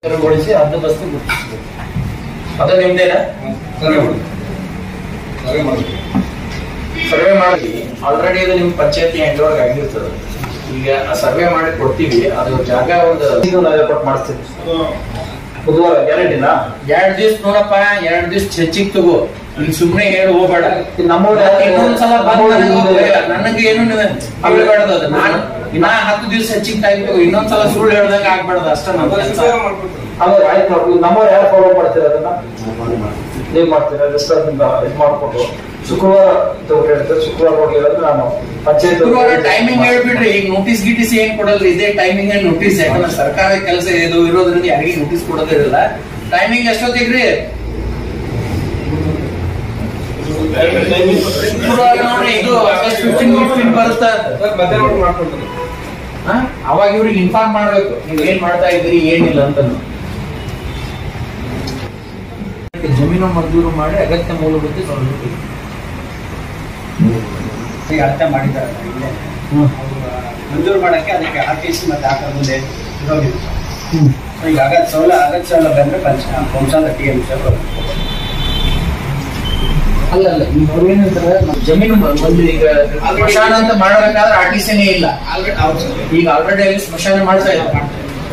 ಹದ್ದುಬಸ್ತು ಗುರುತಿಸಬೇಕು. ಅದು ನಿಮ್ದೇನಾ? ಸರ್ವೆ ಮಾಡಿ ಆಲ್ರೆಡಿ ಅದು ನಿಮ್ ಪಂಚಾಯತಿ ಹ್ಯಾಂಡ್ ಓವರ್ ಆಗಿರ್ತದೆ. ಈಗ ಸರ್ವೆ ಮಾಡಿ ಕೊಡ್ತೀವಿ, ಅದು ಜಾಗ ಒಂದು ಮಾಡಿಸ್ತೀವಿ. ಬುಧವಾರ ಗ್ಯಾರಂಟಿನಾ? 2 ದಿವಸ ನೋಡಪ್ಪ, 2 ದಿವಸ ಹೆಚ್ಚಿಗೆ ತಗೋ. ಈಗ ಸುಮ್ನೆ ಹೇಳಿ ಹೋಗ್ಬೇಡ. ಇನ್ನೊಂದ್ಸಲ ನನಗೆ ಏನು ಹೇಳ್ಬೇಡದು. ಅದು ನಾನು ಇನ್ನ 10 ದಿವಸ ಹೆಚ್ಚಿಗೆ ಟೈಮ್ ತಗೋ. ಇನ್ನೊಂದ್ಸಲ ಸುಳ್ಳು ಹೇಳ್ದಂಗ ಆಗ್ಬಾರ್ದು ಅಷ್ಟ. ನಮ್ಮವ್ರು ಯಾರು ಫಾಲೋ ಮಾಡ್ತೀರ ಅದನ್ನ? ನೀವ್ ಮಾಡ್ತೀರಾ? ಇದು ಮಾಡ್ಕೊಂಡು ಶುಕ್ರವಾರ ಹೇಳ್ತಾರೆ. ಶುಕ್ರವಾರ ಹೋಗಿರೋದು ನಾನು ಪಂಚಾಯತ್ ಟೈಮಿಂಗ್ ಹೇಳ್ಬಿಡ್ರಿ. ಈಗ ನೋಟಿಸ್ ಗಿಟಿಸ್ ಏನ್ ಕೊಡಲ್ರಿ, ಇದೇ ಟೈಮಿಂಗ್ ನೋಟಿಸ್. ಯಾಕಂದ್ರೆ ಸರ್ಕಾರ ಕೆಲಸ ಇದು ಇರೋದ್ರಿಂದ ಯಾರಿಗೂ ನೋಟಿಸ್ ಕೊಡೋದಿರಲ್ಲ. ಟೈಮಿಂಗ್ ಎಷ್ಟೊತ್ತಿಗ್ರಿ? ನೋಡ್ರಿ, ಇದು ಆಗಸ್ಟ್ 15 ಬರುತ್ತಾ? ಅವಾಗ ಇವ್ರಿಗೆ ಇನ್ಫಾರ್ಮ್ ಮಾಡ್ಬೇಕು, ನೀವ್ ಏನ್ ಮಾಡ್ತಾ ಇದ್ರಿ ಏನಿಲ್ಲ ಅಂತ. ಜಮೀನು ಮಂಜೂರು ಮಾಡಿ ಅಗತ್ಯ ಮೂಲಭೂತ ಸೌಲಭ್ಯ ಅರ್ಥ ಮಾಡಿದ್ದಾರೆ. ಮಂಜೂರು ಮಾಡಕ್ಕೆ ಅದಕ್ಕೆ RTC ಮತ್ತೆ ಆಕಳ ಮುಂದೆ ಇರೋದಿಲ್ಲ. ಈಗ ಅಗತ್ಯ ಸೌಲಭ್ಯ ಅಂದ್ರೆ ವಂಶಾಂತರ TMC ಅಲ್ಲ ಈಗ ಅವ್ರು ಏನಂತಾರೆ, ಜಮೀನು ಒಂದು ಈಗ ಸ್ಮಶಾನ ಅಂತ ಮಾಡಬೇಕಾದ್ರೆ RTCನೇ ಇಲ್ಲ. ಈಗ ಆಲ್ರೆಡಿ ಅಲ್ಲಿ ಸ್ಮಶಾನ ಮಾಡ್ತಾ ಇದ್ದಾರೆ.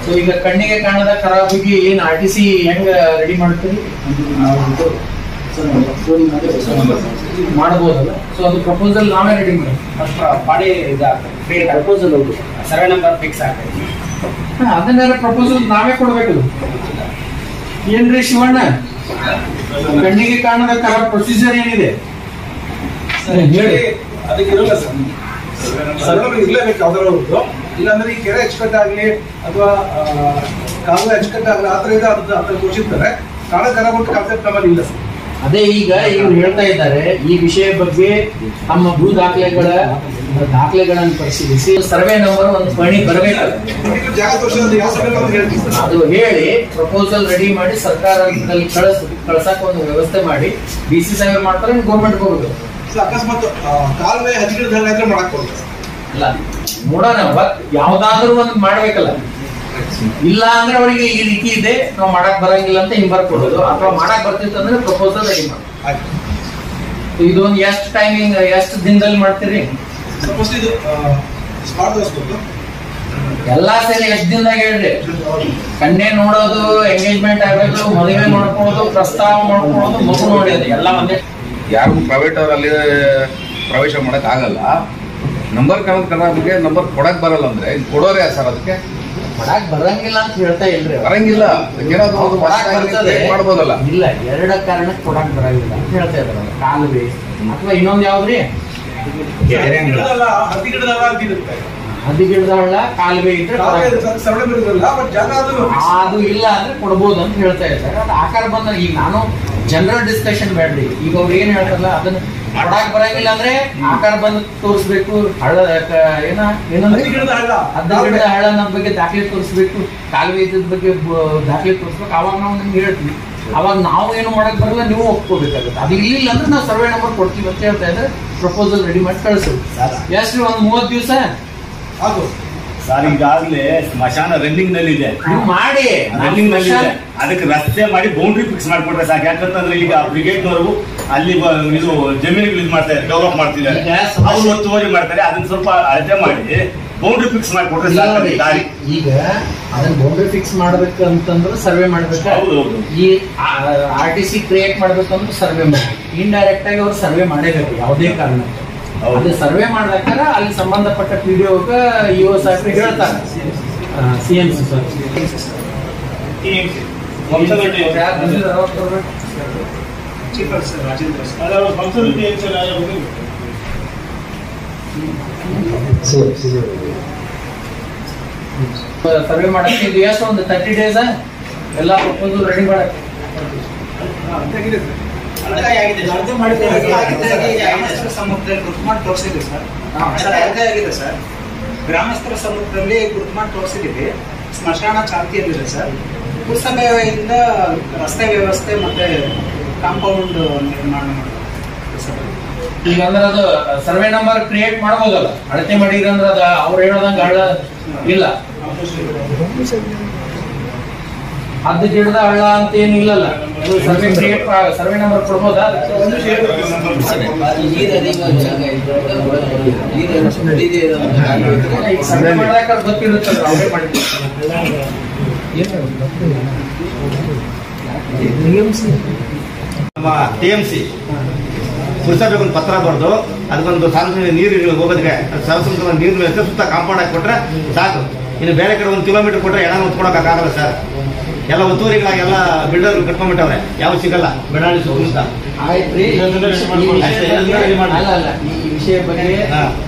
ಸೊ ಈಗ ಕಣ್ಣಿಗೆ ಕಾಣದ ಖರಾಬಿಗೆ ಏನ್ RTC ಹೆಂಗ ರೆಡಿ ಮಾಡ್ತೀರಿ? ಮಾಡಬಹುದಲ್ಲ. ಸೊ ಅದು ಪ್ರಪೋಸಲ್ ನಾವೇ ರೆಡಿ ಮಾಡಿ ಪ್ರಪೋಸಲ್ ಹೌದು, ಸರ್ವೆ ನಂಬರ್ ಫಿಕ್ಸ್ ಆಗ್ತದೆ. ಅದನ್ನೆಲ್ಲ ಪ್ರಪೋಸಲ್ ನಾವೇ ಕೊಡ್ಬೇಕು. ಏನ್ರಿ ಶಿವಣ್ಣ, ಕಣ್ಣಿಗೆ ಕಾಣದ ಖರಾಬ್ ಪ್ರೊಸೀಜರ್ ಏನಿದೆ ಹೇಳಿ. ಅದಕ್ಕಿರಲ್ಲ ಸರ್, ಸರ್ವೆ ಇರ್ಲೇಬೇಕು ಯಾವ್ದಾದ್ರು. ಇಲ್ಲಾಂದ್ರೆ ಈ ಕೆರೆ ಅಚ್ಚುಕಟ್ಟಾಗ್ಲಿ ಅಥವಾ ಕಾಲುವೆ ಅಚ್ಚುಕಟ್ಟಾಗ್ಲಿ ಆ ತರ ಇದೆ, ಅದ್ರ ಘೋಷಿಸ್ತಾರೆ. ಕಾಳ ಕರಾಬಿಟ್ಟು ಕಾನ್ಸೆಪ್ಟ್ ನಮ್ಮಲ್ಲಿ ಇಲ್ಲ ಸರ್. ಅದೇ ಈಗ ಇವ್ರು ಹೇಳ್ತಾ ಇದ್ದಾರೆ, ಈ ವಿಷಯ ಬಗ್ಗೆ ನಮ್ಮ ಭೂ ದಾಖಲೆಗಳನ್ನು ಪರಿಶೀಲಿಸಿ ಸರ್ವೆ ನಂಬರ್ ಒಂದು ಪಣಿ ಬರಬೇಕು. ಅದು ಹೇಳಿ ಪ್ರಪೋಸಲ್ ರೆಡಿ ಮಾಡಿ ಸರ್ಕಾರದಲ್ಲಿ ಕಳ್ಸಕ್ ಒಂದು ವ್ಯವಸ್ಥೆ ಮಾಡಿ DC ಸರ್ವೆ ಮಾಡ್ತಾರೆ, ಗೌರ್ಮೆಂಟ್ ಹೋಗುದು. ಅಕಸ್ಮಾತ್ ಕಾಲುವೆ ಹಚ್ಚಿಗಿಡ ಮಾಡಕ್ ಕೊಡ್ತಾರೆ. ಇಲ್ಲ ನೋಡೋಣ, ಯಾವ್ದಾದ್ರು ಒಂದು ಮಾಡ್ಬೇಕಲ್ಲ. ಇಲ್ಲ ಅಂದ್ರೆ ಅವರಿಗೆ ಈ ರೀತಿ ಇದೆ, ನಾವು ಮಾಡಕ್ ಬರಂಗಿಲ್ಲ ಅಂತ ಹಿಂಬರ್ ಕೊಡೋದು. ಅಥವಾ ಮಾಡಕ್ ಬರ್ತಿತ್ತು ಅಂದ್ರೆ ಪ್ರಪೋಸಲ್ ರೆಡಿ ಮಾಡಿ. ಇದೊಂದು ಎಷ್ಟು ಟೈಮಿಂಗ್, ಎಷ್ಟು ದಿನದಲ್ಲಿ ಮಾಡ್ತೀರಿ? ಎಲ್ಲಾ ಸೇರಿ ಎಷ್ಟು ದಿನದಾಗ ಹೇಳ್ರಿ? ಕಣ್ಣೆ ನೋಡೋದು, ಎಂಗೇಜ್ಮೆಂಟ್ ಆಗೋದು, ಮದುವೆ ಮಾಡ್ಕೊಳ್ಳೋದು, ಪ್ರಸ್ತಾವ ಮಾಡ್ಕೊಳ್ಳೋದು, ಮಗು ನೋಡೋದು ಎಲ್ಲ ಒಂದೇ. ಯಾರಿಗೂ ಪ್ರೈವೇಟ್ ಅವರಲ್ಲಿ ಪ್ರವೇಶ ಮಾಡಕ್ ಆಗಲ್ಲ. ನಂಬರ್ ಬಗ್ಗೆ ನಂಬರ್ ಕೊಡಕ್ ಬರಲ್ಲ ಅಂದ್ರೆ ಕೊಡೋರೆ ಸರ್, ಅದಕ್ಕೆ ಕೊಡಕ್ ಬರಂಗಿಲ್ಲ ಅಂತ ಹೇಳ್ತಾ ಇಲ್ರಿ. ಬರಂಗಿಲ್ಲ ಮಾಡ್ಬೋದಲ್ಲ. ಇಲ್ಲ, 2 ಕಾರಣಕ್ಕೆ ಕೊಡಕ್ ಬರಂಗಿಲ್ಲ ಅಂತ ಹೇಳ್ತಾ ಇದಾರೆ. ಕಾಲುವೆ ಅಥವಾ ಇನ್ನೊಂದ್ ಯಾವ್ದ್ರಿ? ಹದಿಗಿಡದ ಹಳ್ಳ, ಕಾಲುವೆ ಇದ್ರೆ ಅದು ಇಲ್ಲ ಅಂದ್ರೆ ಕೊಡ್ಬೋದು ಅಂತ ಹೇಳ್ತಾ ಇದ್ದಾರೆ. ಅದು ಆಕಾರ ಬಂದ ಈಗ ನಾನು ಜನರಲ್ ಡಿಸ್ಕಷನ್ ಬೇಡ್ರಿ. ಈಗ ಅವ್ರು ಏನ್ ಹೇಳ್ತಾರಲ್ಲ ಅದನ್ನ ಕೊಡಾಕ್ ಬರಂಗಿಲ್ಲ ಅಂದ್ರೆ ಆಕಾರ ಬಂದು ತೋರಿಸ್ಬೇಕು. ಹಳ್ಳ ಹದಿಗಿಡದ ಹಳ್ಳ ನಮ್ಮ ಬಗ್ಗೆ ದಾಖಲೆ ತೋರಿಸ್ಬೇಕು, ಕಾಲುವೆ ಇದ್ದ ಬಗ್ಗೆ ದಾಖಲೆ ತೋರಿಸ್ಬೇಕು. ಅವಾಗ ನಾವು ನಿಮ್ಗೆ ಹೇಳ್ತೀವಿ. ಅವಾಗ ನಾವು ಏನು ಮಾಡಕ್ ಬರಲ್ಲ, ನೀವು ಒಪ್ಕೋಬೇಕಾಗುತ್ತೆ. ಅದು ಇಲ್ಲ ಅಂದ್ರೆ ನಾವು ಸರ್ವೆ ನಂಬರ್ ಕೊಡ್ತೀವಿ ಅಂತ ಹೇಳ್ತಾ ಇದ್ರೆ ಪ್ರಪೋಸಲ್ ರೆಡಿ ಮಾಡಿ ಕಳಿಸೋದು. ಎಷ್ಟು ಒಂದು 30 ದಿವಸ ಸರ್? ಈಗಾಗಲೇ ಸ್ಮಶಾನ ರನ್ನಿಂಗ್ ನಲ್ಲಿ ಇದೆ, ಮಾಡಿ ರನ್ನಿಂಗ್ ನಲ್ಲಿ ಇದೆ. ಅದಕ್ಕೆ ರಸ್ತೆ ಮಾಡಿ ಬೌಂಡ್ರಿ ಫಿಕ್ಸ್ ಮಾಡ್ಕೊಟ್ರೆ ಸಾಕು. ಯಾಕಂತಂದ್ರೆ ಈಗ ಬ್ರಿಗೇಡ್ನವರು ಅಲ್ಲಿ ಇದು ಜಮೀನುಗಳು ಇದು ಮಾಡ್ತಾರೆ, ಡೆವಲಪ್ ಮಾಡ್ತಿದ್ದಾರೆ, ಅವ್ರು ಒತ್ತುವರಿ ಮಾಡ್ತಾರೆ. ಅದನ್ನ ಸ್ವಲ್ಪ ಅಳತೆ ಮಾಡಿ ಬೌಂಡ್ರಿ ಫಿಕ್ಸ್ ಮಾಡಿಕೊಟ್ರೆ ಸಾಕು. ದಾರಿ ಈಗ ಅದನ್ನ ಬೌಂಡ್ರಿ ಫಿಕ್ಸ್ ಮಾಡ್ಬೇಕು ಅಂತಂದ್ರೆ ಸರ್ವೆ ಮಾಡ್ಬೇಕು. ಈ RTC ಕ್ರಿಯೇಟ್ ಮಾಡ್ಬೇಕಂದ್ರೆ ಸರ್ವೆ ಮಾಡ್ಬೇಕು. ಇಂಡೈರೆಕ್ಟ್ ಆಗಿ ಅವ್ರು ಸರ್ವೆ ಮಾಡೇಬೇಕು ಯಾವುದೇ ಕಾರಣಕ್ಕೆ. ಅದು ಸರ್ವೆ ಮಾಡ್ಬೇಕಾದ್ರೆ ಅಲ್ಲಿ ಸಂಬಂಧಪಟ್ಟ PDO EO ಸಾಹೇಬ್ರು ಹೇಳ್ತಾರೆ. CMC ಸರ್, ಸರ್ವೆ ಮಾಡಕ್ಕೆ ಇದು ಎಷ್ಟು ಒಂದು 30 ಡೇಸ್ ಎಲ್ಲ ಪ್ರಪೋಸಲ್ ರೆಡಿ ಮಾಡಕ್ಕೆ. ಗ್ರಾಮಸ್ಥರ ಸಮ್ಮುಖದಲ್ಲಿ ಗುರುತು ಮಾಡಿ ತೋರಿಸಿದ್ದೀವಿ. ಸ್ಮಶಾನ ಚಾಲ್ತಿಯಲ್ಲಿದೆ ಸರ್. ಪುರಸಭೆಯಿಂದ ರಸ್ತೆ ವ್ಯವಸ್ಥೆ ಮತ್ತೆ ಕಾಂಪೌಂಡ್ ನಿರ್ಮಾಣ ಈಗ ಅಂದ್ರೆ ಅದು ಸರ್ವೆ ನಂಬರ್ ಕ್ರಿಯೇಟ್ ಮಾಡಬಹುದಲ್ಲ, ಅಳತೆ ಮಾಡಿದ್ರೆ ಅಂದ್ರೆ ಅದ ಅವ್ರು ಹೇಳೋದಂಗ ಹಳ್ಳ ಇಲ್ಲ. ಹದ್ದು ಗಿಡದ ಹಳ್ಳ ಅಂತ ಏನಿಲ್ಲಲ್ಲ, ಸರ್ವೆ ಕ್ರಿಯೇಟ್ ಸರ್ವೆ ನಂಬರ್ ಕೊಡ್ಬೋದಾ? ಸರ್ವೆ ಮಾಡಾಕ ಗೊತ್ತಿರುತ್ತಲ್ಲ, ಅವರೇ ಮಾಡಿ. ನಮ್ಮ TMC ಪುರಸಭೆಗೆ ಒಂದು ಪತ್ರ ಬರೆದು ಅದಕ್ಕೊಂದು ಸಾರ್ವಜನಿಕ ನೀರು ಹೋಗೋದಕ್ಕೆ ಸಾರ್ವಜನಿಕ ನೀರು ವ್ಯವಸ್ಥೆ ಸುತ್ತ ಕಾಂಪೌಂಡ್ ಹಾಕಿ ಕೊಟ್ರೆ ಸಾಕು. ಇನ್ನು ಬೇರೆ ಕಡೆ 1 ಕಿಲೋಮೀಟರ್ ಕೊಟ್ಟರೆ ಎಣ ಹೊತ್ಕೊಳಕ್ಕಾಗಲ್ಲ ಸರ್. ಎಲ್ಲ ಒತ್ತುವರಿಗಳಾಗೆಲ್ಲ ಬಿಲ್ಡರ್ ಕಟ್ಕೊಂಡ್ಬಿಟ್ಟವ್ರೆ, ಯಾವ ಸಿಗಲ್ಲ ಬೆಡಾಳಿ ಸುತ್ತ. ಆಯ್ತ್ರಿ, ಈ ವಿಷಯ ಬಗ್ಗೆ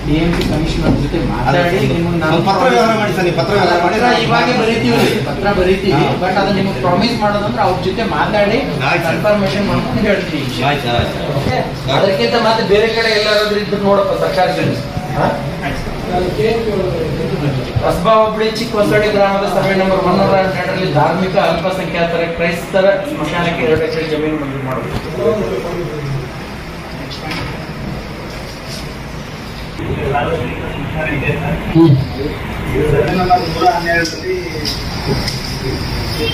TMC ಕಮಿಷನರ್ ಜೊತೆ ಮಾತಾಡಿ ನಿಮ್ಗೆ ನಾವು ಪತ್ರ ವ್ಯವಹಾರ ಮಾಡಿ ಸರ್. ನೀವು ಪತ್ರ ವ್ಯವಹಾರ ಮಾಡಿ ಇವಾಗ ಬರೀತೀವಿ, ಪತ್ರ ಬರೀತೀವಿ. ಬಟ್ ಅದನ್ನ ನಿಮ್ಗೆ ಪ್ರಾಮಿಸ್ ಮಾಡೋದಂದ್ರೆ ಅವ್ರ ಜೊತೆ ಮಾತಾಡಿ ಕನ್ಫರ್ಮೇಶನ್ ಮಾಡ್ಕೊಂಡು ಹೇಳ್ತೀವಿ. ಅದಕ್ಕಿಂತ ಮತ್ತೆ ಬೇರೆ ಕಡೆ ಎಲ್ಲಾದ್ರೂ ಇದ್ದು ನೋಡಪ್ಪ ಸರ್ಕಾರದಲ್ಲಿ. ಕಸ್ಬಾ ಹೋಬಳಿ ಚಿಕ್ಕ ಹೊಸಳ್ಳಿ ಗ್ರಾಮದ ಸರ್ವೆ ನಂಬರ್ 102 ಧಾರ್ಮಿಕ ಅಲ್ಪಸಂಖ್ಯಾತರ ಕ್ರೈಸ್ತರ ಸ್ಮಶಾನಕ್ಕೆ 2 ಎಕರೆ ಜಮೀನು ಮಂಜೂರು ಮಾಡಬೇಕು.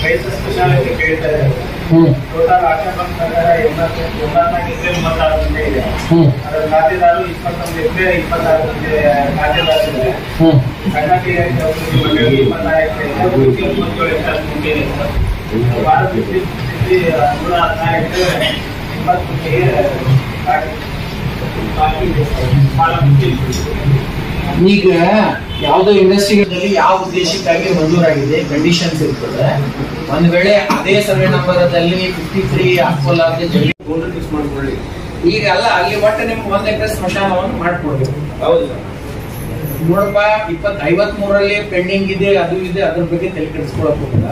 ಕ್ರೈಸ್ತ ಸ್ಮಶಾನಕ್ಕೆ ಕೇಳ್ತಾ ಇದ್ದಾರೆ. ಟೋಟಲ್ ಆಕ್ಷೇಪಣೆ ಪ್ರಕಾರ 84 ಎಕರೆ 36 ಗುಂಟೆ ಇದೆ. ಅದರ ಖಾತೆದಾರರು 21 ಎಕರೆ 26 ಗುಂಟೆ ಖಾತೆದಾರರಿದ್ದಾರೆ. ಕರ್ನಾಟಕ 24 ಎಕರೆ ಇದೆ. 37 ಗುಂಟೆ ಇದೆ. ಭಾರತ 116 ಎಕರೆ 20 ಗುಂಟೆಗೆ ಬಾಕಿ ಇದೆ. ಈಗ ಯಾವುದೋ ಇನ್ವೆಸ್ಟಿಗೇಷನ್ ಯಾವ ಉದ್ದೇಶಕ್ಕಾಗಿ ಮಂಜೂರಾಗಿದೆ ಕಂಡೀಷನ್ಸ್ ಇರ್ತದೆ. ಒಂದ್ ವೇಳೆ ಅದೇ ಸರ್ವೆ ನಂಬರ್ ಅಲ್ಲಿ 53 ಹಾಕೋಲಾರ್ದೆ ಜಮೀನು ಫಿಕ್ಸ್ ಮಾಡ್ಕೊಳ್ಳಿ. ಈಗ ಅಲ್ಲ, ಅಲ್ಲಿ ಒಟ್ಟು ನಿಮ್ಗೆ 1 ಎಕರೆ ಸ್ಮಶಾನವನ್ನು ಮಾಡ್ಕೊಡ್ಬೇಕು. ಹೌದು ನೋಡಪ್ಪ, 53ರಲ್ಲಿ ಪೆಂಡಿಂಗ್ ಇದೆ, ಅದು ಇದೆ, ಅದ್ರ ಬಗ್ಗೆ ತಲೆ ಕೆಡಿಸ್ಕೊಳಕ್ ಹೋಗಲ್ಲ.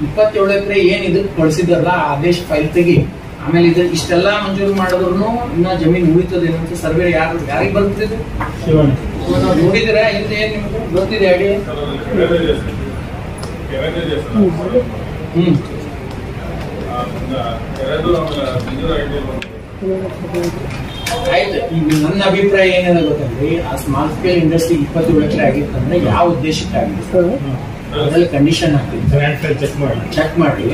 27 ಎಕರೆ ಏನ್ ಇದಕ್ಕೆ ಕಳಿಸಿದಾರಲ್ಲ ಆದೇಶ ಫೈಲ್ ತೆಗಿ. ಆಮೇಲೆ ಇದು ಇಷ್ಟೆಲ್ಲಾ ಮಂಜೂರು ಮಾಡಿದ್ರು ಇನ್ನ ಜಮೀನು ಉಳಿತದೆ ಅಂತ ಸರ್ವೆ ಯಾರಿಗೆ ಬರ್ತಿದೆ ನೋಡಿದಿರಾ? ಹಿಂದೆ ನಿಮ್ಗೆ ಗೊತ್ತಿದೆ ಐಡಿಯಾ? ಆಯ್ತು. ಈಗ ನನ್ನ ಅಭಿಪ್ರಾಯ ಏನಿದೆ ಗೊತ್ತಂದ್ರಿ, ಆ ಸ್ಮಾಲ್ ಸ್ಕೇಲ್ ಇಂಡಸ್ಟ್ರಿ 27 ಎಕರೆ ಆಗಿತ್ತಂದ್ರೆ ಯಾವ ಉದ್ದೇಶಕ್ಕೆ ಆಗಿತ್ತು ಅದ್ರಲ್ಲಿ ಕಂಡೀಷನ್ ಹಾಕ್ತೀವಿ, ಚೆಕ್ ಮಾಡಿ.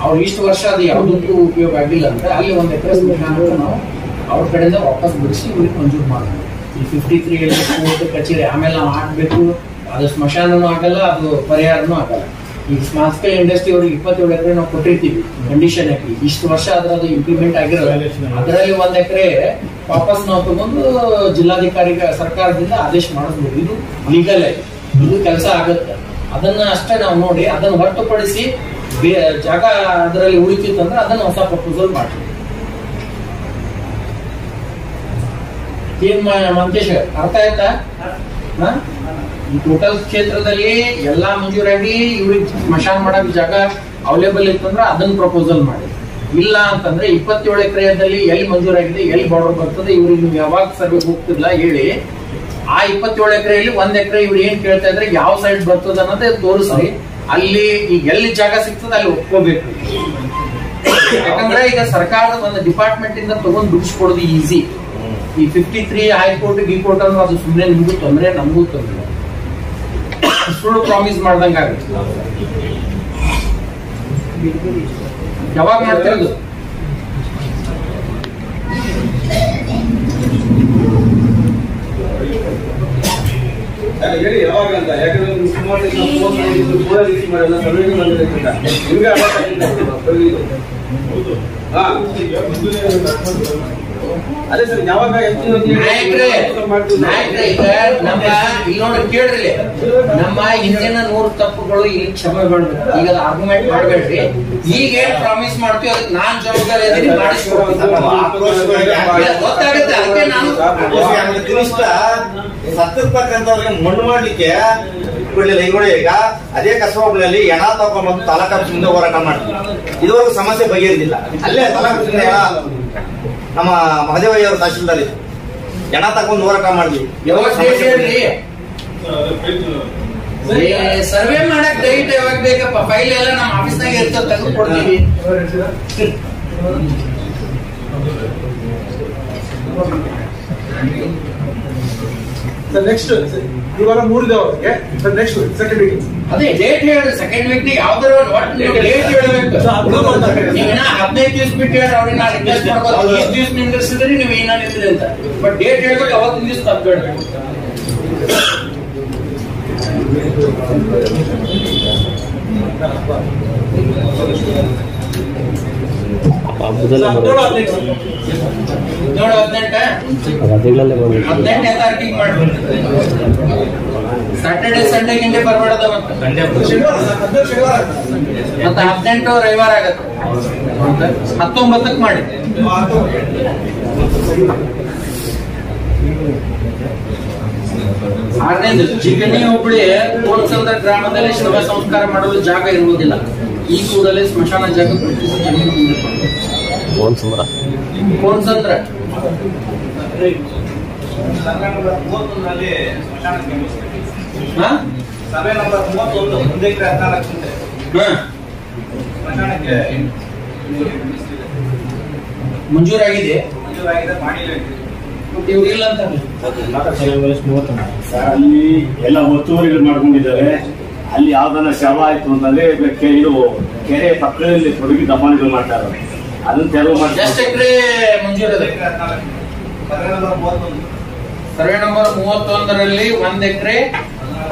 ಅವ್ರು ಇಷ್ಟು ವರ್ಷ ಅದು ಯಾವುದಕ್ಕೂ ಉಪಯೋಗ ಆಗಿಲ್ಲ ಅಂದ್ರೆ ಅಲ್ಲಿ 1 ಎಕರೆ ಸ್ಮಶಾನಕ್ಕೆ ನಾವು ಅವ್ರ ಕಡೆಯಿಂದ ವಾಪಸ್ ಬಿಡಿಸಿ ಇವ್ರಿಗೆ ಮಂಜೂರು ಮಾಡೋದು. ಈ 53 ಕೋರ್ಟ್ ಕಚೇರಿ ಆಮೇಲೆ ನಾವು ಹಾಕ್ಬೇಕು, ಅದು ಸ್ಮಶಾನನೂ ಆಗಲ್ಲ, ಅದು ಪರಿಹಾರನೂ ಆಗಲ್ಲ. ಈಗ ಸ್ಮಾಲ್ ಸ್ಕೇಲ್ ಇಂಡಸ್ಟ್ರಿ ಅವ್ರಿಗೆ 27 ಎಕರೆ ನಾವು ಕೊಟ್ಟಿರ್ತೀವಿ ಕಂಡೀಷನ್ ಹಾಕಿ, ಇಷ್ಟು ವರ್ಷ ಅದು ಇಂಪ್ಲಿಮೆಂಟ್ ಆಗಿರಲ್ಲ. ಅದರಲ್ಲಿ 1 ಎಕರೆ ವಾಪಸ್ ನಾವು ತಗೊಂಡು ಜಿಲ್ಲಾಧಿಕಾರಿ ಸರ್ಕಾರದಿಂದ ಆದೇಶ ಮಾಡಿಸ್ಬೋದು. ಇದು ಲೀಗಲ್ ಆಗಿ ಇದು ಕೆಲಸ ಆಗುತ್ತೆ. ಅದನ್ನ ಅಷ್ಟೇ ನಾವು ನೋಡಿ, ಅದನ್ನು ಹೊರತುಪಡಿಸಿ ಜಾಗ ಅದರಲ್ಲಿ ಉಳಿತಿತ್ತಂದ್ರೆ ಅದನ್ನ ಹೊಸ ಪ್ರಪೋಸಲ್ ಮಾಡಿ. ಏನ್ ಮಂತೇಶ್, ಅರ್ಥ ಆಯ್ತಾ? ಈ ಟೋಟಲ್ ಕ್ಷೇತ್ರದಲ್ಲಿ ಎಲ್ಲಾ ಮಂಜೂರಾಗಿ ಇವ್ರಿಗೆ ಸ್ಮಶಾನ ಮಾಡಕ್ ಜಾಗ ಅವೈಲೇಬಲ್ ಇತ್ತಂದ್ರೆ ಅದನ್ನ ಪ್ರಪೋಸಲ್ ಮಾಡಿ. ಇಲ್ಲ ಅಂತಂದ್ರೆ 27 ಎಕರೆಯಲ್ಲಿ ಎಲ್ಲಿ ಮಂಜೂರಾಗಿದೆ, ಎಲ್ಲಿ ಬಾರ್ಡರ್ ಬರ್ತದೆ, ಇವ್ರಿಗೆ ನೀವು ಯಾವಾಗ ಸರ್ವೆ ಹೋಗ್ತಿಲ್ಲ ಹೇಳಿ. ಆ 27 ಎಕರೆಯಲ್ಲಿ 1 ಎಕರೆ ಇವ್ರು ಏನ್ ಕೇಳ್ತಾ ಇದ್ರೆ ಯಾವ ಸೈಡ್ ಬರ್ತದ ಅನ್ನೋದೇ ತೋರಿಸಿ. ಅಲ್ಲಿ ಈಗ ಎಲ್ಲಿ ಜಾಗ ಸಿಗ್ತದೆ ಅಲ್ಲಿ ಒಪ್ಕೋಬೇಕು. ಯಾಕಂದ್ರೆ ಈಗ ಸರ್ಕಾರದ ಒಂದು ಡಿಪಾರ್ಟ್ಮೆಂಟ್ ಇಂದ ತಗೊಂಡ್ ಬಿಡಿಸ್ಕೊಡೋದು ಈಸಿ. ಈ 53 ಹೈಕೋರ್ಟ್ ಗಿಕೋರ್ಟ್ ಅಂದ್ರೆ ಅದು ಸುಮ್ಮನೆ ನಿಮ್ಗೂ ತೊಂದರೆ, ನಮಗೂ ತೊಂದರೆ. ಸುಳ್ಳು ಪ್ರಾಮಿಸ್ ಮಾಡ್ದಂಗ ಆಗುತ್ತೆ. ಯಾವಾಗ ಮಾಡ್ತಿರೋದು? ಹೇಳಿ ಯಾವಾಗ ಅಂತ. ಯಾಕಂದ್ರೆ ಸುಮಾರು ಪೂರ ರೀತಿ ಮಾಡಲ್ಲ, ಸರ್ವೇಗೆ ಬಂದಿರೋದ್ರಿಂದ ನಿಮ್ಗೆ ಅದೇ ಸರ್ ಯಾವಾಗ ನಮ್ಮ ಇಲ್ಲಿ ನೋಡಿ ಕೇಳ್ರಿ, ನಮ್ಮ ಹಿಂದಿನ 100 ತಪ್ಪುಗಳು ಇಲ್ಲಿ ಕ್ಷಮೆ ಮಾಡ್ಬೇಕು. ಈಗ ಅದು ಆರ್ಗ್ಯುಮೆಂಟ್ ಮಾಡ್ಬೇಡ್ರಿ. ಈಗ ಏನ್ ಪ್ರಾಮಿಸ್ ಮಾಡ್ತೀವಿ ಅದಕ್ಕೆ ನಾನ್ ಜವಾಬ್ದಾರಿ ಅದೀನಿ, ಮಾಡಿಸ್ಕೊಡ್ತೀನಿ. ಗೊತ್ತಾಗುತ್ತೆ. ಅದಕ್ಕೆ ನಾನು ಕನಿಷ್ಠ ಸತ್ತಿರ್ತಕ್ಕಂಥವ್ರಿಗೆ ಮಣ್ಣು ಮಾಡ್ಲಿಕ್ಕೆ ಬಿಡ್ಲಿಲ್ಲ. ಈಗ ಅದೇ ಕಸಬಲ್ಲಿ ಎಣ ತಗೊಂಡ್ಬಂದು ತಾಲೂಕು ಆಫೀಸ್ ಮುಂದೆ ಹೋರಾಟ ಮಾಡ್ತೀವಿ. ಇದುವರೆಗೂ ಸಮಸ್ಯೆ ಬಗೆಹರಿದಿಲ್ಲ. ಅಲ್ಲೇ ತಾಲೂಕು ನಮ್ಮ ಮಹದೇವಯ್ಯ ಅವರು ತಹಶೀಲ್ದಾರ್ ಇದ್ರು, ಎಣ ತಗೊಂಡು ಹೋರಾಟ ಮಾಡಿದ್ವಿ. ಸರ್ವೆ ಮಾಡಕ್ ಡೈಟ್ ಯಾವಾಗ ಬೇಕಪ್ಪ? ಫೈಲ್ ಎಲ್ಲ ನಮ್ಮ ಆಫೀಸ್ನಾಗ ಇರ್ತದೆ, ತೆಗೆದು ಕೊಡ್ತೀವಿ. ಸರ್ ನೆಕ್ಸ್ಟ್ ಇವಾಗ 3 ಇದಾವೆ ಸರ್. ನೆಕ್ಸ್ಟ್ ಸೆಕೆಂಡ್ ವೀಕ್ ಅದೇ ಡೇಟ್ ಹೇಳಿ, ಸೆಕೆಂಡ್ ವೀಕ್ ಯಾವ್ದಾರ ಡೇಟ್ ಹೇಳ್ಬೇಕು. ನೀವಿನ 15 ದಿವಸ ಬಿಟ್ಟು ಹೇಳಿ ಅವ್ರಿಗೆ ನಾನು ರಿಕ್ವೆಸ್ಟ್ ಮಾಡ್ಬೋದು, 20 ದಿವಸ ನಿಂದಿರ್ಸಿದ್ರಿ ನೀವು ಏನ ನಿಂದ್ರಿ ಅಂತ. ಬಟ್ ಡೇಟ್ ಹೇಳ್ಬೇಕು, ಅವತ್ತಿನ ದಿವಸ ತಪ್ಪಬೇಡ್ಬೇಕು. ಅಕ್ಟೋಬರ್ 18 ನೋಡು 18ನೇ ತಾರೀಕಿಗೆ ಮಾಡ್ಬೇಕು. ಸ್ಯಾಟರ್ಡೆ ಸಂಡೇ ಗಿಂಡೆ ಬರಬೇಡದ ಮತ್ತೆ ಶನಿವಾರ ಮತ್ತೆ 18 ರವಿವಾರ ಆಗತ್ತೆ. 19ಕ್ಕೆ ಮಾಡಿ. 6ನೇದು ಚಿಗಣಿ ಹೋಬಳಿ ಕೋನ್ಸಂದ್ರ ಗ್ರಾಮದಲ್ಲಿ ಶವ ಸಂಸ್ಕಾರ ಮಾಡಲು ಜಾಗ ಇರುವುದಿಲ್ಲ. ಈ ಕೂಡಲೇ ಸ್ಮಶಾನ ಜಾಗ ಗುರುತಿಸಿ ಜಮೀನು ಮುಂದೆ ಕೋನ್ಸಂದ್ರ ಸರ್ವೆ ನಂಬರ್ 31ರಲ್ಲಿ ಸ್ಮಶಾನಕ್ಕೆ ಹಾ ಸರ್ವೆ ನಂಬರ್ 31 1 ಎಕರೆ 14 ಗುಂಟೆ ಸ್ಮಶಾನಕ್ಕೆ ಮಂಜೂರಾಗಿದೆ. ಮಂಜೂರಾಗಿದೆ, ಮಾಡಿಲ್ಲ. ಮತ್ತೆ ಇವ್ರು ಇಲ್ಲ ಅಂತ ಸರ್ ಅಲ್ಲಿ ಎಲ್ಲ ಒತ್ತುವರಿಗಳು ಮಾಡ್ಕೊಂಡಿದ್ದಾರೆ. ಅಲ್ಲಿ ಯಾವ್ದನ್ನ ಶವ ಆಯ್ತು ಅಂತಂದ್ರೆ ಇದು ಕೆರೆ ಪಕ್ಕದಲ್ಲಿ ತೊಡಗಿ ದಫಾನಿಗಳು ಮಾಡ್ತಾರೆ. ಅದನ್ನ ತೆರವು ಎಷ್ಟು ಮಾಡ್ತಾರೆ. ಎಕರೆ ಮಂಜೂರಿದೆ? 1 ಎಕರೆ 14 ಸರ್ವೆ ನಂಬರ್ 31 ಸರ್ವೆ ನಂಬರ್ 31ರಲ್ಲಿ 1 ಎಕರೆ